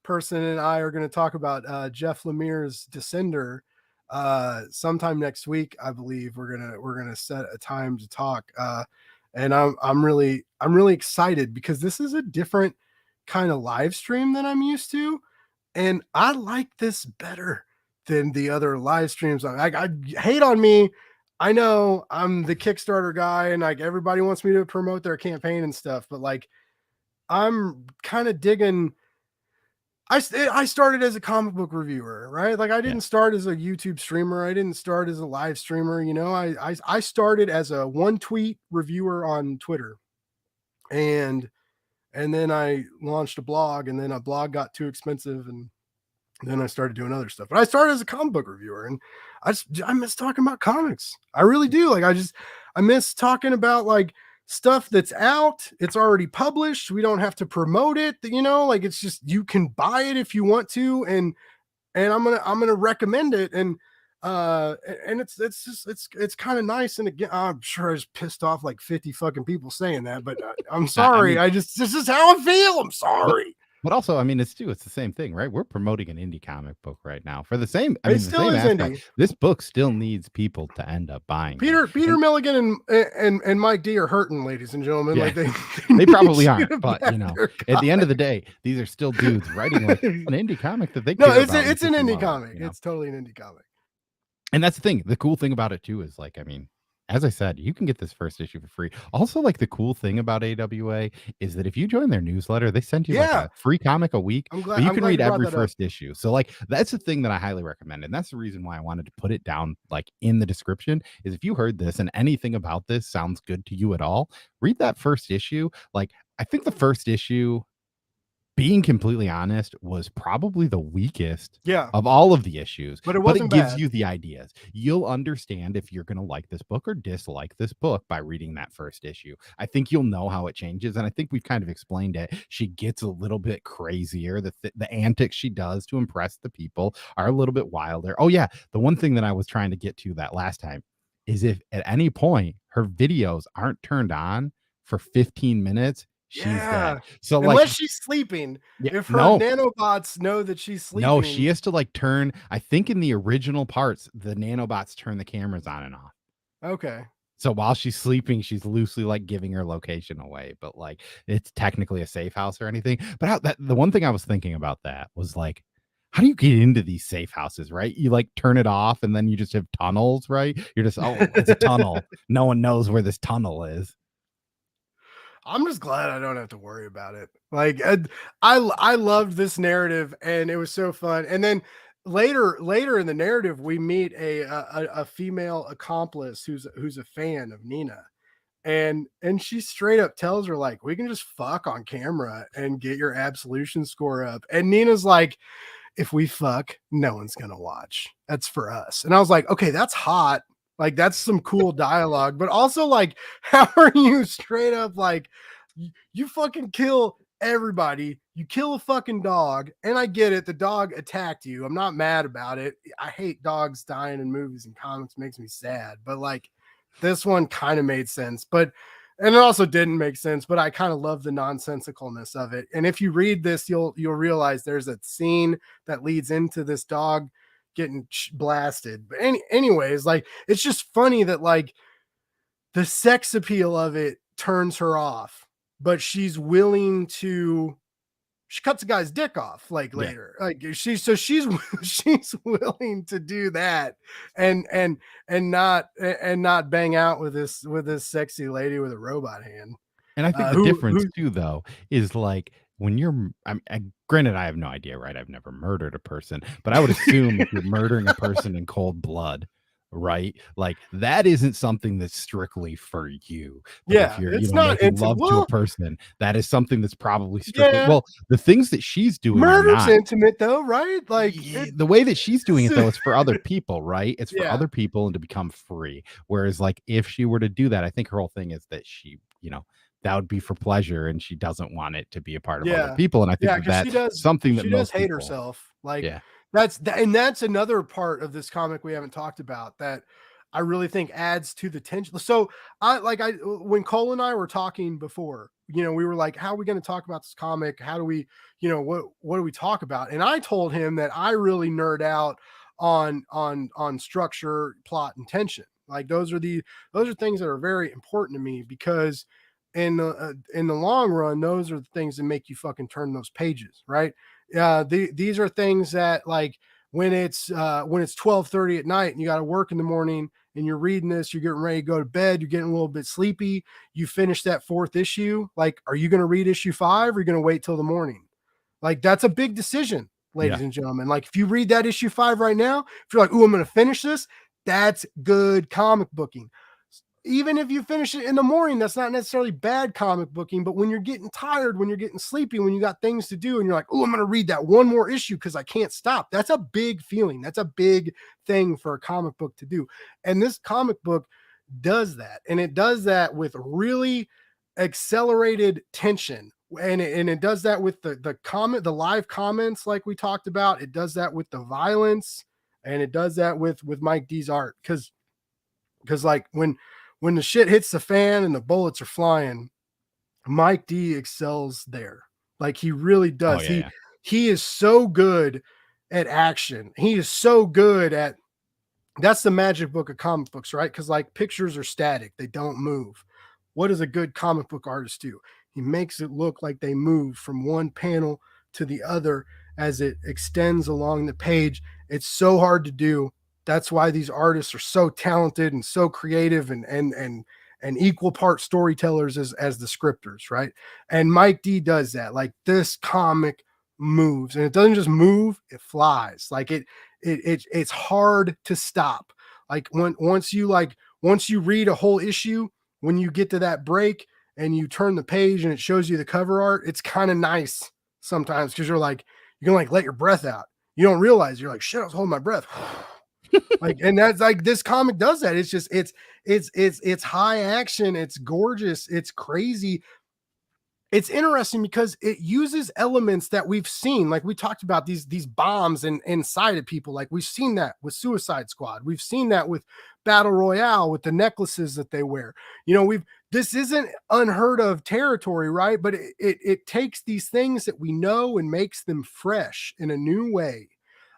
person and I are going to talk about Jeff Lemire's Descender sometime next week. I believe we're gonna set a time to talk, and I'm really excited because this is a different kind of live stream than I'm used to. And I like this better than the other live streams. I hate on me. I know I'm the Kickstarter guy and like everybody wants me to promote their campaign and stuff, but like I'm kind of digging. I started as a comic book reviewer, right? Like I didn't start as a YouTube streamer. I didn't start as a live streamer. I started as a one tweet reviewer on Twitter, and then I launched a blog, and then a blog got too expensive, and then I started doing other stuff. But I started as a comic book reviewer, and I miss talking about comics. I really do. Like I miss talking about like stuff that's out. It's already published. We don't have to promote it. Like it's just, you can buy it if you want to. And and I'm gonna recommend it. And it's just it's kind of nice. And again, I'm sure I just pissed off like 50 fucking people saying that, but I'm I sorry. mean, This is how I feel. I'm but sorry. but also, I mean, it's the same thing, right? We're promoting an indie comic book right now for the same, I It mean, the still same is aspect. indie. This book still needs people to end up buying it. Peter And Milligan and Mike D are hurting, ladies and gentlemen. yeah, Like they they need probably you aren't, to but back their at the end of the comic. day, these are still dudes writing like an indie comic that they No, care about and it's an freaking indie love, comic. It's totally an indie comic. And that's the thing. The cool thing about it too is like, I mean, as I said, you can get this first issue for free. Also, like the cool thing about AWA is that if you join their newsletter, they send you like Yeah, a free comic a week, but you I'm can glad read you brought every that up. first issue. So like that's the thing that I highly recommend. And that's the reason why I wanted to put it down like in the description is if you heard this and anything about this sounds good to you at all, read that first issue. Like I think the first issue, being completely honest, was probably the weakest Yeah, of all of the issues, but it but it wasn't gives bad. you the ideas. You'll understand if you're going to like this book or dislike this book by reading that first issue. I think you'll know how it changes, and I think we've kind of explained it. She gets a little bit crazier. The antics she does to impress the people are a little bit wilder. Oh yeah, the one thing that I was trying to get to that last time is if at any point her videos aren't turned on for 15 minutes, she's dead. Yeah, So like unless she's sleeping. yeah, If her no, nanobots know that she's no, she sleeping, has to like turn. I think in the original parts, the nanobots turn the cameras on and off. okay. So while she's sleeping, she's loosely like giving her location away, but like it's technically a safe house or anything. But the one thing I was thinking about that was like, how do you get into these safe houses, right? You like turn it off and then you just have tunnels, right? You're just, oh, it's a tunnel. No one knows where this tunnel is. I'm just glad I don't have to worry about it. Like I loved this narrative, and it was so fun. And then later in the narrative, we meet a female accomplice who's a fan of Nina, and she straight up tells her like, we can just fuck on camera and get your absolution score up. And Nina's like, if we fuck, no one's gonna watch. That's for us. And I was like, okay, that's hot. Like that's some cool dialogue, but also like, how are you straight up like, you fucking kill everybody, you kill a fucking dog, and I get it, the dog attacked you. I'm not mad about it. I hate dogs dying in movies and comics, makes me sad, but like this one kind of made sense. But and it also didn't make sense, but I kind of love the nonsensicalness of it. And if you read this, you'll realize there's a scene that leads into this dog getting blasted. But anyways, like it's just funny that like the sex appeal of it turns her off, but she's willing to she cuts a guy's dick off like Yeah. later. Like she's she's willing to do that and not bang out with this sexy lady with a robot hand. And I think the Who difference too, though, is like when granted, I have no idea, right? I've never murdered a person, but I would assume if you're murdering a person in cold blood, right? Like that isn't something that's strictly for you. But if yeah, you're, it's not making intimate. love to a Well, person, that is something that's probably strictly, yeah, well, the things that she's doing are murder's not. intimate though, right? Like it, The way that she's doing it though is for other people, right? It's for yeah, other people and to become free. Whereas like if she were to do that, I think her whole thing is that she, that would be for pleasure and she doesn't want it to be a part of other yeah, people. And I think yeah, that because that's something that she does most hate people, herself. Like yeah. and that's another part of this comic we haven't talked about that I really think adds to the tension. So I when Cole and I were talking before, we were like, how are we going to talk about this comic? How do we, what do we talk about? And I told him that I really nerd out on structure, plot, and tension. Like those are things that are very important to me because in the long run, those are the things that make you fucking turn those pages, right? These are things that like when it's 12:30 at night and you got to work in the morning and you're reading this, you're getting ready to go to bed, you're getting a little bit sleepy, you finish that fourth issue, like are you going to read issue 5 or are you going to wait till the morning? Like that's a big decision, Yeah. ladies and gentlemen. Like if you read that issue 5 right now, if you're like, "Ooh, I'm going to finish this," that's good comic booking. Even if you finish it in the morning, that's not necessarily bad comic booking. But when you're getting tired, when you're getting sleepy, when you got things to do, and you're like, "Oh, I'm going to read that one more issue because I can't stop." That's a big feeling. That's a big thing for a comic book to do. And this comic book does that, and it does that with really accelerated tension and it does that with the live comments, like we talked about. It does that with the violence, and it does that with Mike D's art, because like when the shit hits the fan and the bullets are flying, Mike D excels there. Like, he really does. He is so good at action. He is so good at, that's the magic book of comic books, right? Because like, pictures are static, they don't move. What does a good comic book artist do? He makes it look like they move from one panel to the other as it extends along the page. It's so hard to do. That's why these artists are so talented and so creative, and equal part storytellers as the scripters, right? And Mike D does that. Like, this comic moves, and it doesn't just move, it flies. Like, it's hard to stop. Like, once you read a whole issue, when you get to that break and you turn the page and it shows you the cover art, it's kind of nice sometimes, because you're gonna like let your breath out. You don't realize, you're like, shit, I was holding my breath. Like, and that's like, this comic does that. It's just, it's high action, it's gorgeous, it's crazy. It's interesting because it uses elements that we've seen. Like, we talked about these bombs inside of people. Like, we've seen that with Suicide Squad. We've seen that with Battle Royale, with the necklaces that they wear. This isn't unheard of territory, right? But it takes these things that we know and makes them fresh in a new way.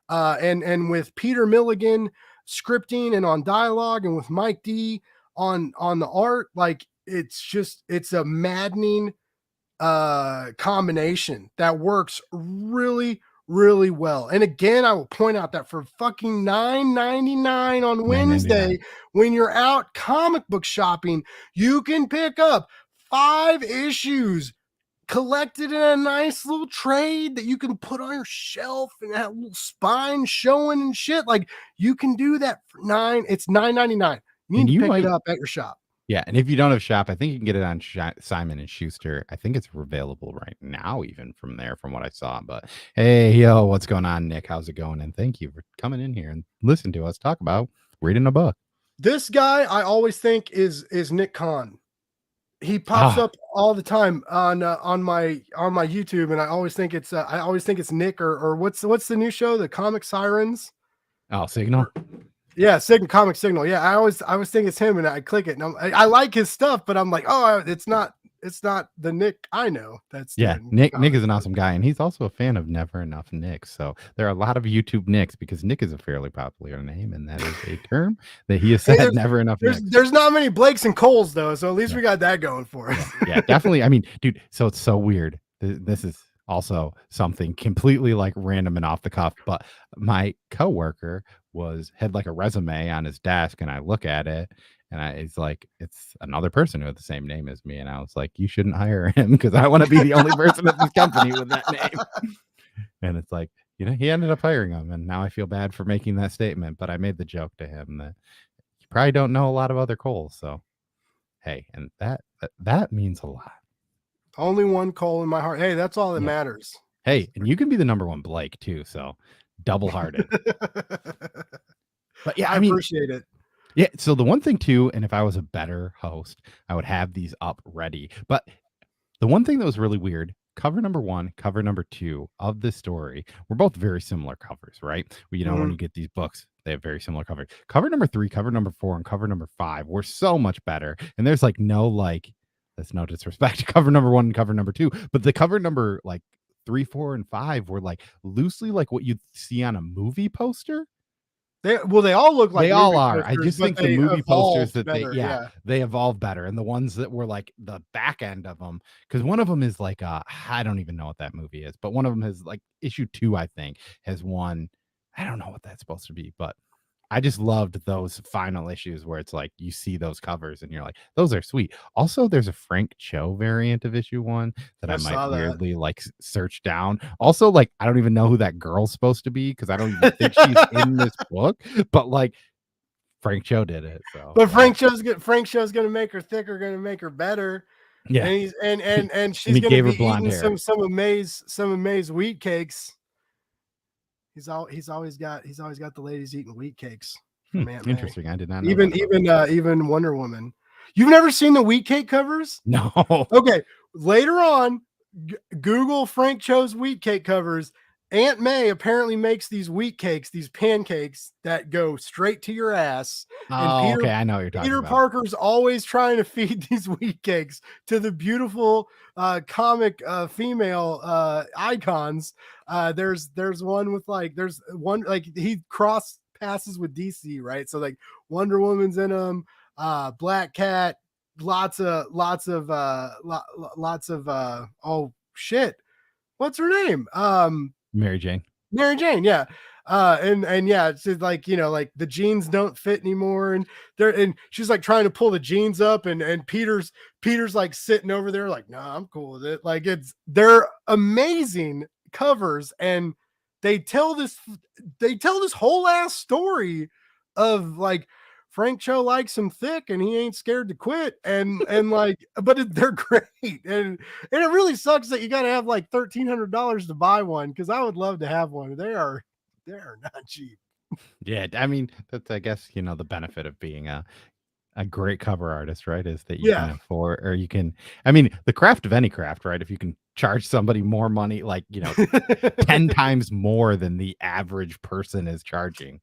And with Peter Milligan scripting and on dialogue, and with Mike D on the art, like, it's a maddening combination that works really, really well. And again, I will point out that for fucking $9.99 on Wednesday, when you're out comic book shopping, you can pick up 5 issues collected in a nice little trade that you can put on your shelf and have a little spine showing and shit. Like, you can do that for it's $9.99. You need to pick it up at your shop. Yeah, and if you don't have shop, I think you can get it on Simon and Schuster. I think it's available right now, even from there, from what I saw. But hey, yo, what's going on, Nick? How's it going? And thank you for coming in here and listen to us talk about reading a book. This guy, I always think is Nick Kahn. He pops up all the time on my YouTube, and I always think it's Nick, or what's the new show, the Comic Sirens? Oh, Signal. Yeah, Comic Signal. Yeah, I always think it's him, and I click it, and I like his stuff, but I'm like, oh, it's not the Nick I know. That's Nick is an awesome guy, and he's also a fan of Never Enough Nick. So there are a lot of YouTube Nicks, because Nick is a fairly popular name, and that is a term that he has said. Never enough. There's not many Blakes and Coles though, so at least we got that going for us. Yeah, definitely. I mean, dude, so it's so weird. This is also something completely like random and off the cuff, but my coworker had like a resume on his desk, and I look at it, and it's like, it's another person who had the same name as me, and I was like, you shouldn't hire him, because I want to be the only person at this company with that name. And it's like, he ended up hiring him, and now I feel bad for making that statement, but I made the joke to him that you probably don't know a lot of other Coles. So hey, and that means a lot. Only one Cole in my heart. Hey, that's all that matters. Hey, and you can be the number one Blake too, so double-hearted. But yeah, I mean, appreciate it. Yeah, so the one thing too, and if I was a better host, I would have these up ready. But the one thing that was really weird, cover number 1, cover number 2 of this story were both very similar covers, right? Well, when you get these books, they have very similar covers. Cover number 3, cover number 4, and cover number 5 were so much better. And there's like no that's no disrespect to cover number 1 and cover number 2, but the cover number 3, 4, and 5 were like loosely like what you'd see on a movie poster. They all look like they all are. I just think the movie posters that better, they evolve better, and the ones that were like the back end of them, because one of them is like I don't even know what that movie is, but one of them has like issue 2, I think, has one. I don't know what that's supposed to be, but I just loved those final issues where it's like you see those covers and you're like, those are sweet. Also, there's a Frank Cho variant of issue 1 that I might weirdly search down. Also, I don't even know who that girl's supposed to be, because I don't even think she's in this book, but Frank Cho did it. So, but Frank Cho's gonna make her thicker, gonna make her better. Yeah, and she's gonna be eating some amazed wheat cakes. He's always got the ladies eating wheat cakes. Interesting. I did not know even Wonder Woman. You've never seen the wheat cake covers? No. Okay. Later on, Google Frank Cho's wheat cake covers. Aunt May apparently makes these wheat cakes, these pancakes that go straight to your ass. And Oh, okay. I know what you're talking Peter about. Parker's always trying to feed these wheat cakes to the beautiful comic female icons. There's one with like there's one like he cross passes with DC, right? So like Wonder Woman's in them, Black Cat, lots of oh shit, what's her name? Mary Jane. Mary Jane, yeah. And yeah, it's just like, you know, like the jeans don't fit anymore, and she's like trying to pull the jeans up, and Peter's like sitting over there like, nah, I'm cool with it. Like they're amazing covers, and they tell this whole ass story of like Frank Cho likes him thick and he ain't scared to quit, and like, but they're great, and it really sucks that you got to have like $1,300 to buy one, because I would love to have one. They're not cheap. Yeah, I mean that's I guess the benefit of being a great cover artist, right? Is that you can afford, or you can. I mean, the craft of any craft, right? If you can charge somebody more money, like 10 times more than the average person is charging.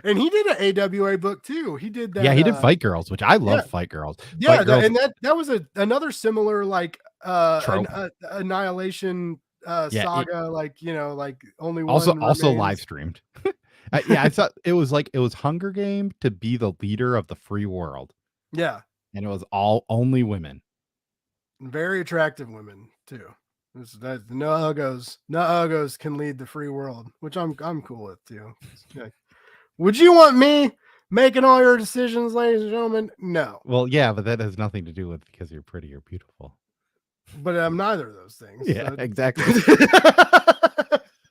And he did an AWA book too. He did that. Yeah, he did Fight Girls, which I love. Fight Girls. Yeah, Fight Girls, and that was another similar like annihilation saga, like like only one also remains. live streamed. Yeah, I thought it was Hunger Game to be the leader of the free world. Yeah, and it was only women, very attractive women too. No uggos can lead the free world, which I'm cool with too. Would you want me making all your decisions, ladies and gentlemen? No. Well, yeah, but that has nothing to do with because you're pretty or beautiful. But I'm neither of those things. Yeah, so. Exactly.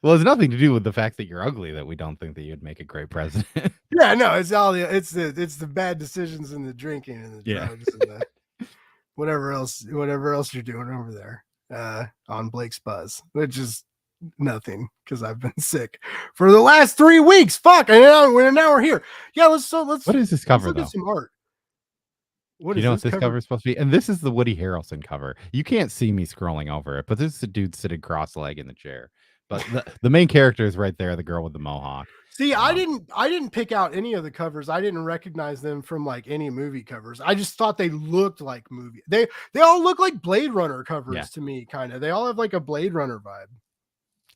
Well, it's nothing to do with the fact that you're ugly that we don't think that you'd make a great president. Yeah, no, it's the bad decisions and the drinking and the drugs and the whatever else you're doing over there on Blake's Buzz, which is nothing because I've been sick for the last 3 weeks. Fuck, and now we're here. Yeah, let's. What is this cover? Let's look though? At some art. What is this cover is supposed to be? And this is the Woody Harrelson cover. You can't see me scrolling over it, but this is a dude sitting cross-legged in the chair. But the main character is right there, the girl with the mohawk. See, I didn't pick out any of the covers. I didn't recognize them from like any movie covers. I just thought they looked like movie. They all look like Blade Runner covers to me, kind of. They all have like a Blade Runner vibe.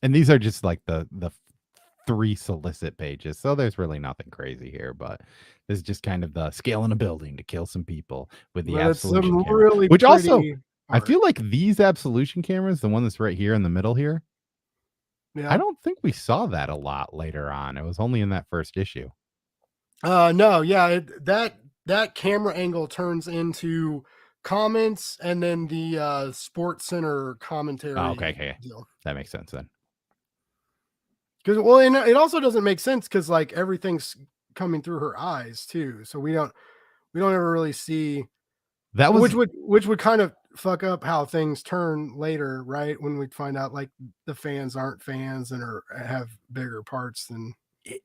And these are just like the 3 solicit pages, so there's really nothing crazy here. But this is just kind of the scaling a building to kill some people with the Absolution camera, really which also art. I feel like these Absolution cameras, the one that's right here in the middle here. Yeah. I don't think we saw that a lot later on. It was only in that first issue. No, yeah, that camera angle turns into comments and then the Sports Center commentary. Oh, okay. Deal. That makes sense then. Because and it also doesn't make sense because like everything's coming through her eyes too, so we don't ever really see that, which would kind of fuck up how things turn later, right? When we find out like the fans aren't fans and have bigger parts than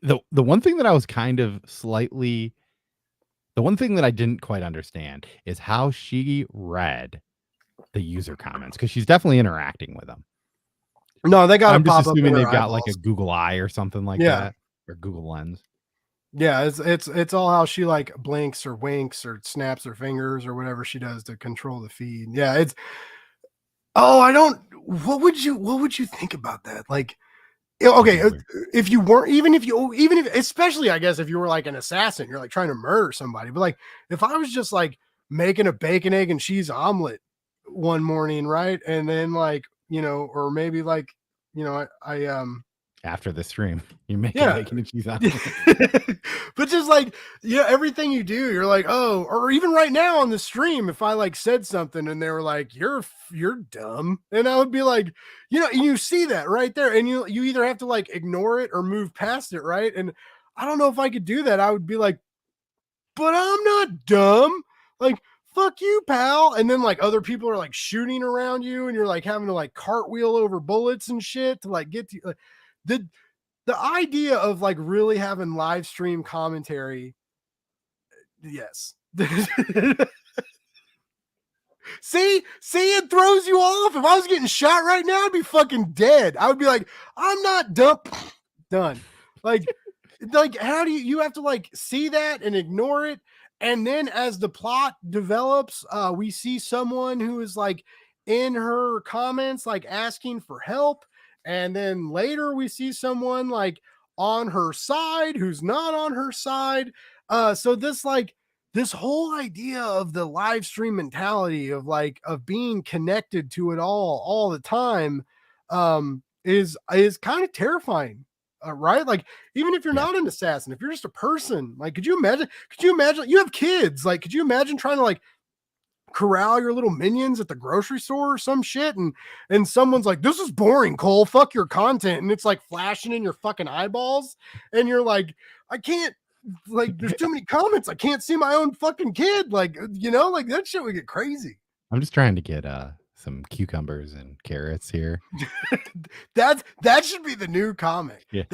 the one thing that I was kind of slightly, the one thing that I didn't quite understand is how she read the user comments, because she's definitely interacting with them. No, they got. I'm just assuming they've got like a Google Eye or something like that, or Google Lens. Yeah, it's all how she like blinks or winks or snaps her fingers or whatever she does to control the feed. Yeah, it's. Oh, I don't. What would you think about that? Like, okay, if you weren't, even if, especially I guess if you were like an assassin, you're like trying to murder somebody. But like, if I was just like making a bacon, egg, and cheese omelet one morning, right, and then like. Or maybe like, I after the stream, you make bacon and cheese omelet. But just like, everything you do, you're like, oh, or even right now on the stream, if I like said something and they were like, you're dumb. And I would be like, you see that right there. And you either have to like ignore it or move past it. Right. And I don't know if I could do that. I would be like, but I'm not dumb. Like, fuck you, pal. And then like other people are like shooting around you and you're like having to like cartwheel over bullets and shit to like get to like, the idea of like really having live stream commentary. Yes. See, it throws you off. If I was getting shot right now, I'd be fucking dead. I would be like, I'm not done. Like how do you have to like see that and ignore it? And then as the plot develops, we see someone who is like in her comments, like asking for help. And then later we see someone like on her side who's not on her side. So this whole idea of the live stream mentality of being connected to it all the time is kind of terrifying, right? Like, even if you're not an assassin, if you're just a person, like, could you imagine you have kids, like, could you imagine trying to like corral your little minions at the grocery store or some shit, and someone's like, this is boring, Cole, fuck your content, and it's like flashing in your fucking eyeballs, and you're like, I can't, like, there's too many comments, I can't see my own fucking kid, like, like that shit would get crazy. I'm just trying to get some cucumbers and carrots here. That should be the new comic. Yeah.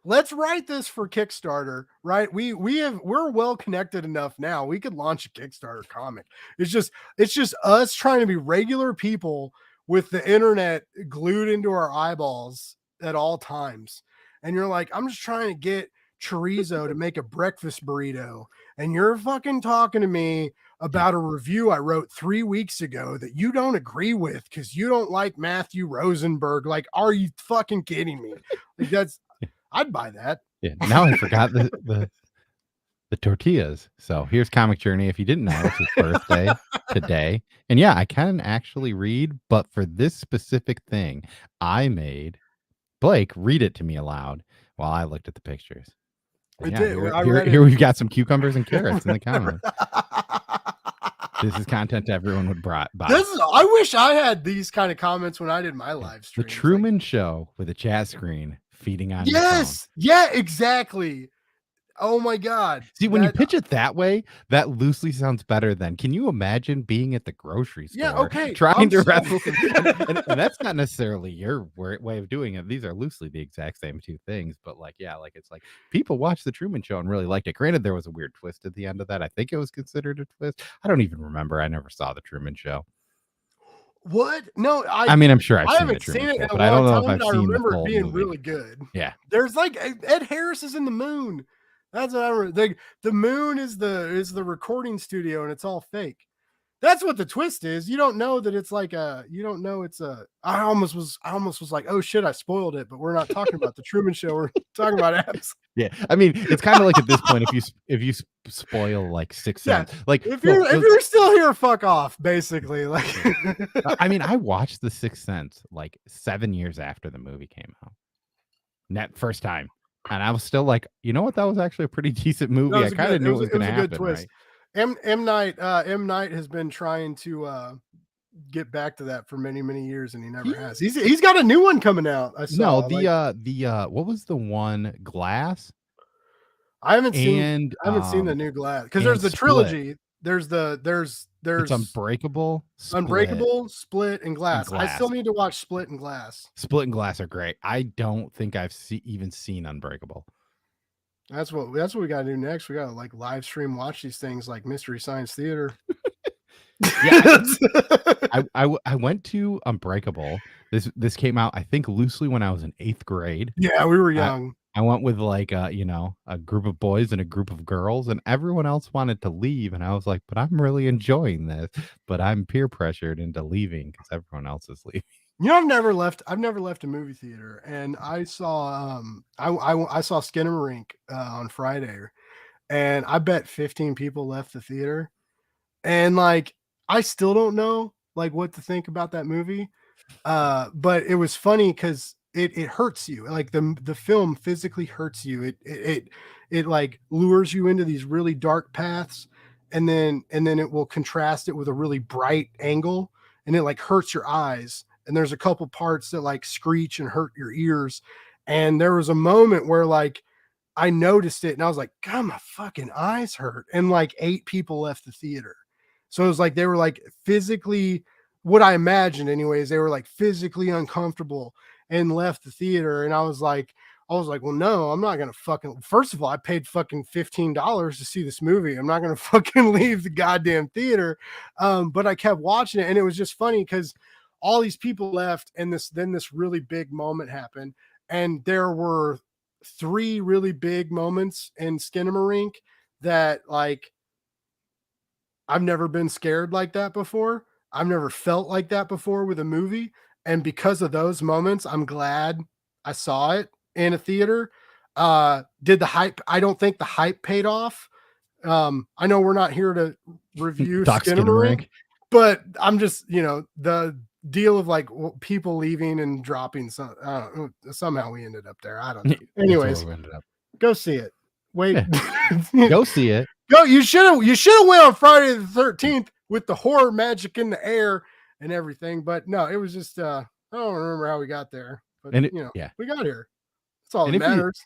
Let's write this for Kickstarter, right? We're well connected enough now. We could launch a Kickstarter comic. It's just us trying to be regular people with the internet glued into our eyeballs at all times. And you're like, I'm just trying to get chorizo to make a breakfast burrito, and you're fucking talking to me about a review I wrote 3 weeks ago that you don't agree with because you don't like Matthew Rosenberg. Like, are you fucking kidding me? Like, I'd buy that. Yeah. Now I forgot the tortillas. So here's Comic Journey. If you didn't know, it's his birthday today. And yeah, I can actually read, but for this specific thing, I made Blake read it to me aloud while I looked at the pictures. Here we've got some cucumbers and carrots in the comments. This is content everyone would buy. I wish I had these kind of comments when I did my live stream. The Truman Show with a chat screen feeding on. Yes. Yeah, exactly. Oh my God. See, when you pitch it that way, that loosely sounds better than, can you imagine being at the grocery store? Yeah, okay. Trying to wrestle. And that's not necessarily your way of doing it. These are loosely the exact same two things. But like, yeah, like it's like people watched the Truman Show and really liked it. Granted, there was a weird twist at the end of that. I think it was considered a twist. I don't even remember. I never saw the Truman Show. What? No, I mean, I'm sure I haven't seen it in a but I don't know if time, I've seen remember the it whole being movie. really good. Yeah. There's like Ed Harris is in the moon. That's what I remember. The moon is the recording studio, and it's all fake. That's what the twist is. You don't know that it's like you don't know it's a. I almost was like, oh shit, I spoiled it. But we're not talking about the Truman Show. We're talking about apps. Yeah, I mean, it's kind of like at this point, if you spoil like Sixth Sense, like if you're still here, fuck off. Basically, like. I mean, I watched The Sixth Sense like 7 years after the movie came out. That first time. And I was still like, you know what? That was actually a pretty decent movie. I kind of knew it was going to happen. Good twist. Right? M. Night has been trying to get back to that for many, many years, and he never has. He's got a new one coming out. I saw. No, what was the one? Glass. I haven't seen the new Glass because there's the trilogy. There's it's Unbreakable, Split, and Glass. I still need to watch Split and Glass. Split and Glass are great. I don't think I've even seen Unbreakable. That's what we got to do next. We got to like live stream watch these things like Mystery Science Theater. Yeah, I went to Unbreakable. This came out, I think, loosely when I was in 8th grade. Yeah, we were young. I went with like a group of boys and a group of girls, and everyone else wanted to leave, and I was like, but I'm really enjoying this, but I'm peer pressured into leaving because everyone else is leaving. I've never left a movie theater, and I saw I saw Skinnamarink on Friday, and I bet 15 people left the theater, and like I still don't know like what to think about that movie, but it was funny because it hurts you. Like the film physically hurts you. It like lures you into these really dark paths, and then it will contrast it with a really bright angle, and it like hurts your eyes. And there's a couple parts that like screech and hurt your ears. And there was a moment where like I noticed it and I was like, God, my fucking eyes hurt. And like 8 people left the theater. So it was like they were like physically, what I imagined anyways, they were like physically uncomfortable and left the theater. And I was like, I was like, well, no, I'm not going to fucking, first of all, I paid fucking $15 to see this movie. I'm not going to fucking leave the goddamn theater. But I kept watching it, and it was just funny because all these people left, and then this really big moment happened. And there were 3 really big moments in Skinnamarink that, like, I've never been scared like that before. I've never felt like that before with a movie. And because of those moments, I'm glad I saw it in a theater. Did the hype? I don't think the hype paid off. I know we're not here to review Skinnamarink, but I'm just, the deal of like people leaving and dropping somehow we ended up there. I don't know. Anyways, go see it. Wait, go see it. Go. You should have went on Friday the 13th with the horror magic in the air and everything. But no, it was just I don't remember how we got there. But we got here. That's all that matters.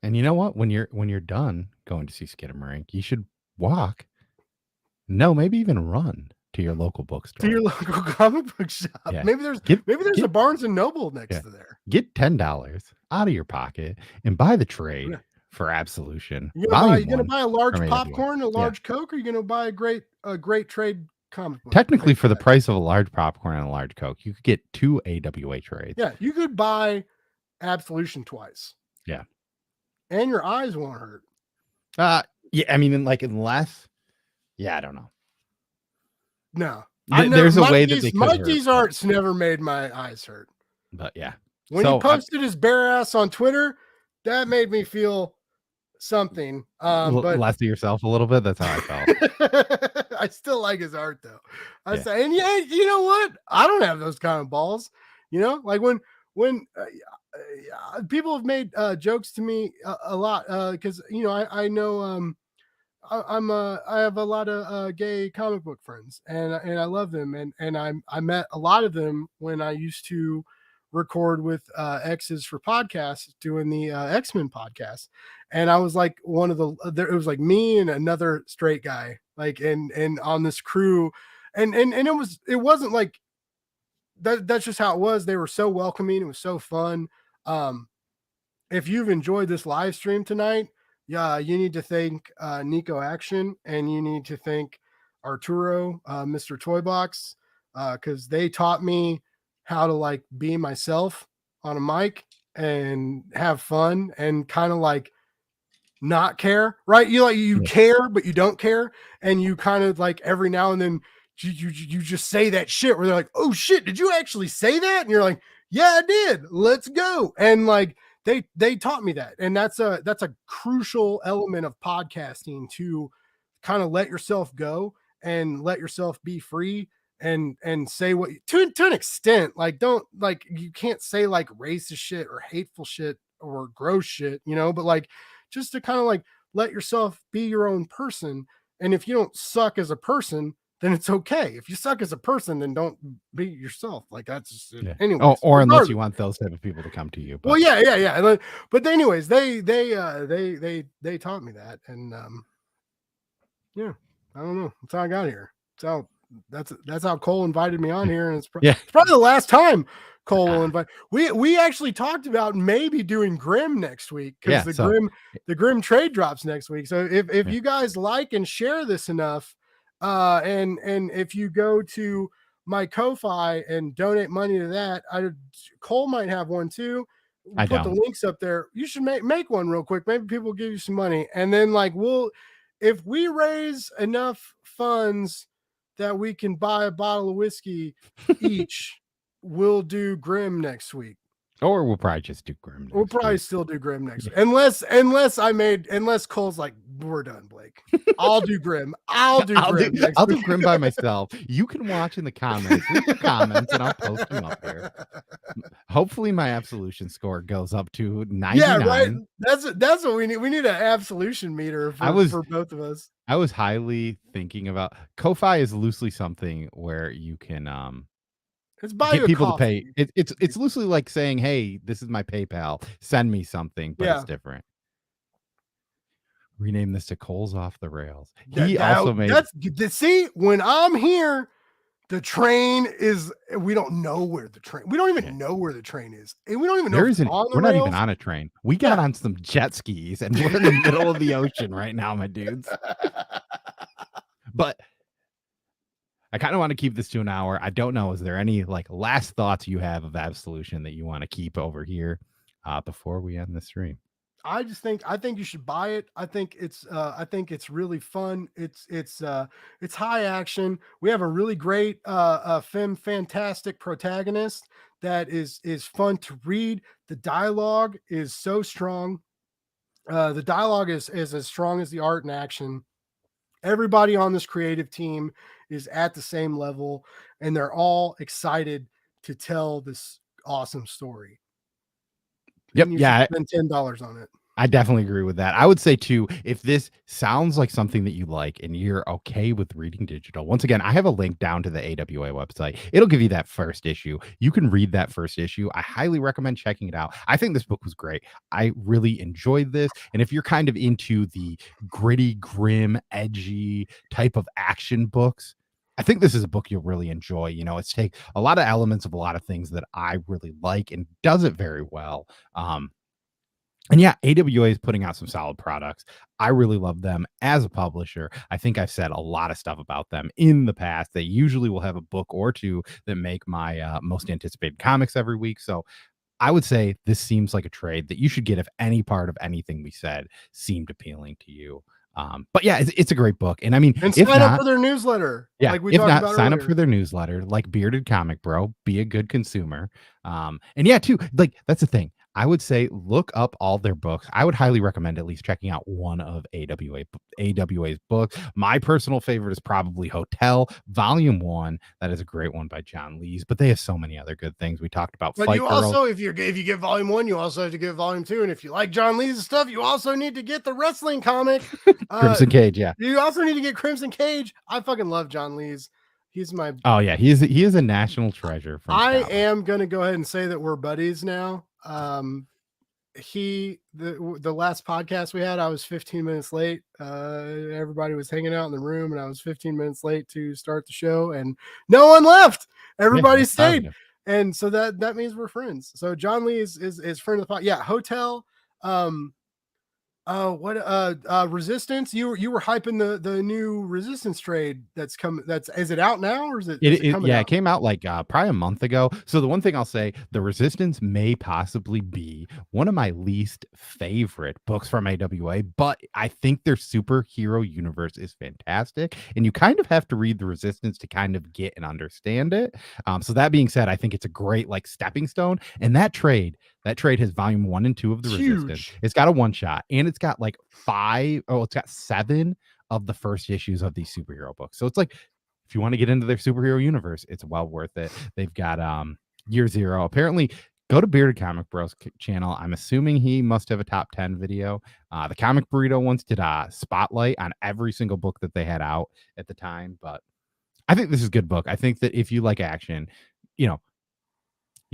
And you know what? When you're done going to see Skinnamarink, you should walk. No, maybe even run to your local bookstore. To your local comic book shop. Yeah. Maybe there's a Barnes and Noble next to there. Get $10 out of your pocket and buy the trade. Yeah. For Absolution. You're gonna buy a large popcorn, a large Coke, or you're gonna buy a great trade comic book? Technically, for the price of a large popcorn and a large Coke, you could get 2 AWA trades. Yeah, you could buy Absolution twice. Yeah. And your eyes won't hurt. Yeah, I mean, like, unless, I don't know. No. There's a way that they could Mikey's art's never made my eyes hurt. But yeah. When he posted his bare ass on Twitter, that made me feel something. But less of yourself a little bit. That's how I felt. I still like his art though. Say, and you know what? I don't have those kind of balls. Like when people have made jokes to me a lot because I know I have a lot of gay comic book friends and I love them and I met a lot of them when I used to record with X's for podcasts doing the X-Men podcast, and I was like one of it was like me and another straight guy like and on this crew and it wasn't like that's just how it was. They were so welcoming. It was so fun. If you've enjoyed this live stream tonight, you need to thank Nico Action and you need to thank Arturo, Mr. Toybox, because they taught me how to like be myself on a mic and have fun and kind of like not care, right? You care, but you don't care. And you kind of like every now and then you just say that shit where they're like, oh shit, did you actually say that? And you're like, yeah, I did. Let's go. And like, they taught me that. And that's a crucial element of podcasting to kind of let yourself go and let yourself be free and say what to an extent, like don't like you can't say like racist shit or hateful shit or gross shit, but like just to kind of like let yourself be your own person. And if you don't suck as a person, then it's okay. If you suck as a person, then don't be yourself. Like that's just anyway. Or unless you want those type of people to come to you. But. Well, yeah. But anyways, they taught me that, and I don't know. That's how I got here. So that's how Cole invited me on here, and it's probably the last time Cole will invite. We actually talked about maybe doing Grimm next week because the Grimm trade drops next week. So if you guys like and share this enough. And if you go to my Ko-Fi and donate money to that, Cole might have one too. Put the links up there. You should make one real quick. Maybe people will give you some money, and then like if we raise enough funds that we can buy a bottle of whiskey each, we'll do Grimm next week. Or we'll probably just do Grimm. We'll probably still do Grimm next week. Unless Cole's like, we're done, Blake. I'll do Grimm. I'll do Grimm by myself. You can watch in the comments. Leave your comments and I'll post them up there. Hopefully my Absolution score goes up to 99. Yeah, right. That's what we need. We need an Absolution meter for both of us. I was highly thinking about Ko-Fi is loosely something where you can it's get people to pay. It's loosely like saying, "Hey, this is my PayPal. Send me something," but it's different. Rename this to Cole's Off the Rails. He also made. See, when I'm here, The train is, we don't know where the train, we don't even know where the train is. And we don't even know if it's on the we're not even rails. on a train. We got on some jet skis and we're in the middle of the ocean right now, my dudes. But I kind of want to keep this to an hour. I don't know. Is there any like last thoughts you have of Absolution that you want to keep over here before we end the stream? I think you should buy it. I think it's really fun. It's high action. We have a really great fantastic protagonist that is fun to read. The dialogue is so strong. The dialogue is as strong as the art and action. Everybody on this creative team is at the same level, and they're all excited to tell this awesome story. Yep. And you Yeah. should spend $10 on it. I definitely agree with that. I would say too, if this sounds like something that you like and you're okay with reading digital, once again, I have a link down to the AWA website. It'll give you that first issue. You can read that first issue. I highly recommend checking it out. I think this book was great. I really enjoyed this. And if you're kind of into the gritty, grim, edgy type of action books, I think this is a book you'll really enjoy. You know, it's take a lot of elements of a lot of things that I really like and does it very well. And yeah, AWA is putting out some solid products. I really love them as a publisher. I think I've said a lot of stuff about them in the past. They usually will have a book or two that make my most anticipated comics every week. So I would say this seems like a trade that you should get if any part of anything we said seemed appealing to you. But yeah, it's a great book. And I mean, And if sign not, up for their newsletter. yeah, Like we if talked not, about sign up earlier. for their newsletter, like Bearded Comic Bro. Be a good consumer. And yeah, too, like that's the thing. I would say look up all their books. I would highly recommend at least checking out one of AWA's books. My personal favorite is probably Hotel Volume 1. That is a great one by John Lees, but they have so many other good things. We talked about But Fight you Girls. also, if you get volume 1, you also have to get volume 2. And if you like John Lee's stuff, you also need to get the wrestling comic. Crimson Cage, yeah. You also need to get Crimson Cage. I fucking love John Lee's. He's my he is a national treasure from I Scotland. am gonna go ahead and say that we're buddies now. The last podcast we had, I was 15 minutes late. Everybody was hanging out in the room, and I was 15 minutes late to start the show, and no one left. Everybody stayed, and so that means we're friends. So John Lee is friend of the pod. Yeah, Hotel. Resistance. You were hyping the new Resistance trade that's coming. Is it out now, or is it coming out? It came out like probably a month ago. So the one thing I'll say, the Resistance may possibly be one of my least favorite books from AWA, but I think their superhero universe is fantastic, and you kind of have to read the Resistance to kind of get and understand it. So that being said, I think it's a great like stepping stone, and that trade has volume 1 and 2 of the Resistance. It's got a one shot, and it's got like 7 of the first issues of these superhero books. So it's like, if you want to get into their superhero universe, it's well worth it. They've got Year Zero. Apparently, go to Bearded Comic Bros channel. I'm assuming he must have a top 10 video. The Comic Burrito once did a spotlight on every single book that they had out at the time. But I think this is a good book. I think that if you like action, you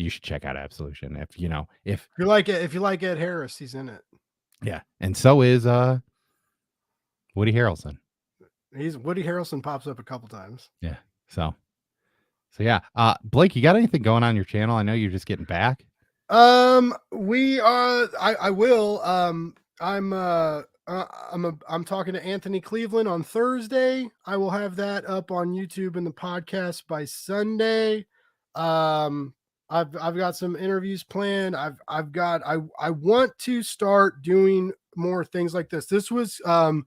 should check out Absolution. If you like Ed Harris, he's in it. Yeah, and so is Woody Harrelson. Woody Harrelson pops up a couple times. Yeah. So yeah. Blake, you got anything going on your channel? I know you're just getting back. We are. I will. I'm talking to Anthony Cleveland on Thursday. I will have that up on YouTube and the podcast by Sunday. I've got some interviews planned. I want to start doing more things like this. This was a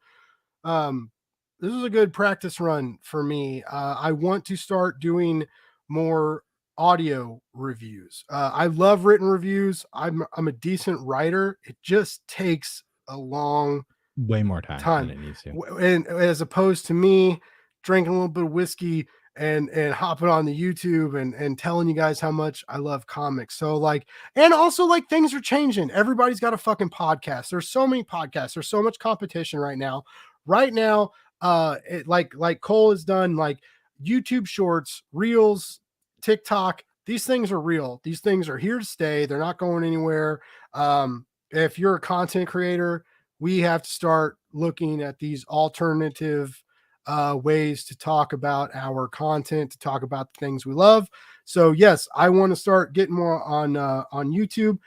good practice run for me. I want to start doing more audio reviews. I love written reviews. I'm a decent writer. It just takes a way more time than it needs to. And as opposed to me drinking a little bit of whiskey and hopping on the YouTube and telling you guys how much I love comics. So and also things are changing. Everybody's got a fucking podcast. There's so many podcasts. There's so much competition right now. Like Cole has done, like YouTube shorts, reels, TikTok. These things are real. These things are here to stay. They're not going anywhere. If you're a content creator, we have to start looking at these alternative ways to talk about our content, to talk about the things we love. So yes, I want to start getting more on YouTube.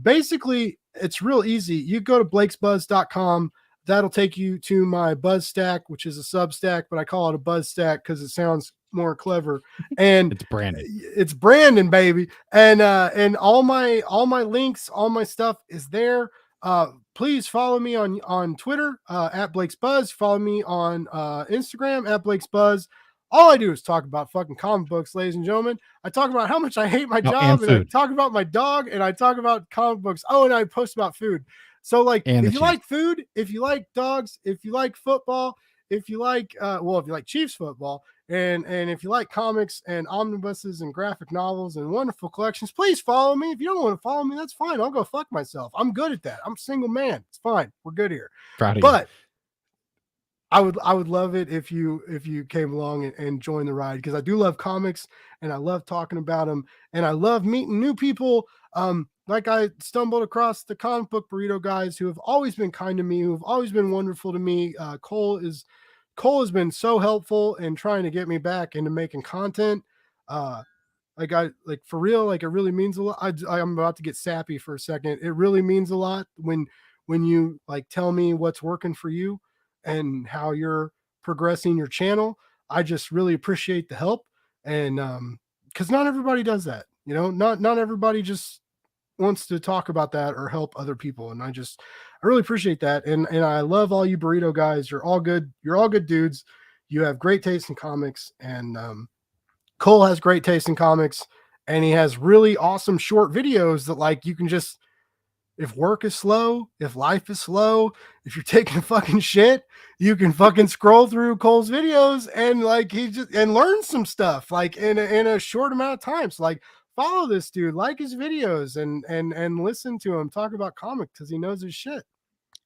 Basically, it's real easy. You go to blakesbuzz.com. That'll take you to my Buzz Stack, which is a Substack, but I call it a Buzz Stack because it sounds more clever. And It's branding. It's branding, baby. And all my links, all my stuff is there. Please follow me on Twitter at Blake's Buzz. Follow me on Instagram at Blake's Buzz. All I do is talk about fucking comic books, ladies and gentlemen. I talk about how much I hate my job, and I talk about my dog, and I talk about comic books. Oh, and I post about food. So, like, if you like food, if you like dogs, if you like football, if you like, if you like Chiefs football, and if you like comics and omnibuses and graphic novels and wonderful collections, please follow me. If you don't want to follow me, that's fine. I'll go fuck myself. I'm good at that. I'm a single man. It's fine. We're good here. Proud of but you. I would love it if you came along and joined the ride, because I do love comics and I love talking about them and I love meeting new people. Like I stumbled across the comic book burrito guys who have always been kind to me, who have always been wonderful to me. Cole has been so helpful in trying to get me back into making content. Like for real, like it really means a lot. I'm about to get sappy for a second. It really means a lot when you like tell me what's working for you and how you're progressing your channel. I just really appreciate the help. And because not everybody does that, not everybody just wants to talk about that or help other people. And I really appreciate that. And I love all you burrito guys. You're all good. You're all good dudes. You have great taste in comics. And Cole has great taste in comics. And he has really awesome short videos that, like, you can just, if work is slow, if life is slow, if you're taking a fucking shit, you can fucking scroll through Cole's videos and like and learn some stuff like in a short amount of time. So like, follow this dude, like his videos, and listen to him talk about comics because he knows his shit.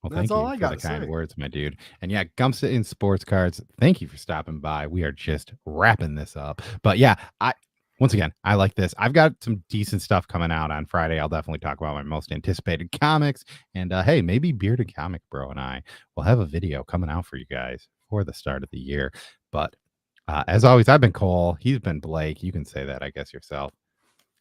Well, thank you for the kind words, my dude. And yeah, Gumpsa in Sports Cards, thank you for stopping by. We are just wrapping this up. But yeah, once again, I like this. I've got some decent stuff coming out on Friday. I'll definitely talk about my most anticipated comics. And hey, maybe Bearded Comic Bro and I will have a video coming out for you guys for the start of the year. But as always, I've been Cole. He's been Blake. You can say that, I guess, yourself.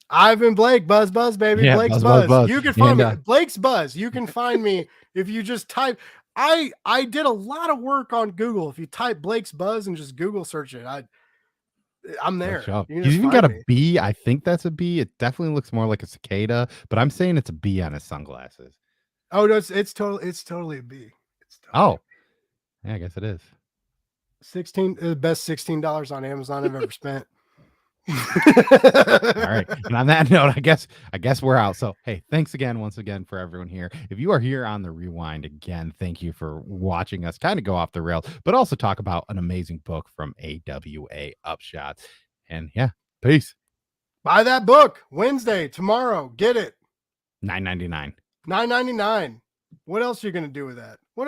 I've been Blake. Buzz, baby. Yeah, Blake's Buzz. You can find me. Blake's Buzz. You can find me if you just type. I did a lot of work on Google. If you type Blake's Buzz and just Google search it, I'm there. He's even got a B. I think that's a B. It definitely looks more like a cicada, but I'm saying it's a B on his sunglasses. Oh no, it's totally a B. Yeah, I guess it is. Best $16 on Amazon I've ever spent. All right. And on that note, I guess we're out. So hey, thanks once again for everyone here. If you are here on the rewind again, thank you for watching us kind of go off the rails, but also talk about an amazing book from AWA Upshots. And yeah, peace. Buy that book Wednesday, tomorrow. Get it. $9.99. $9.99. What else are you gonna do with that? What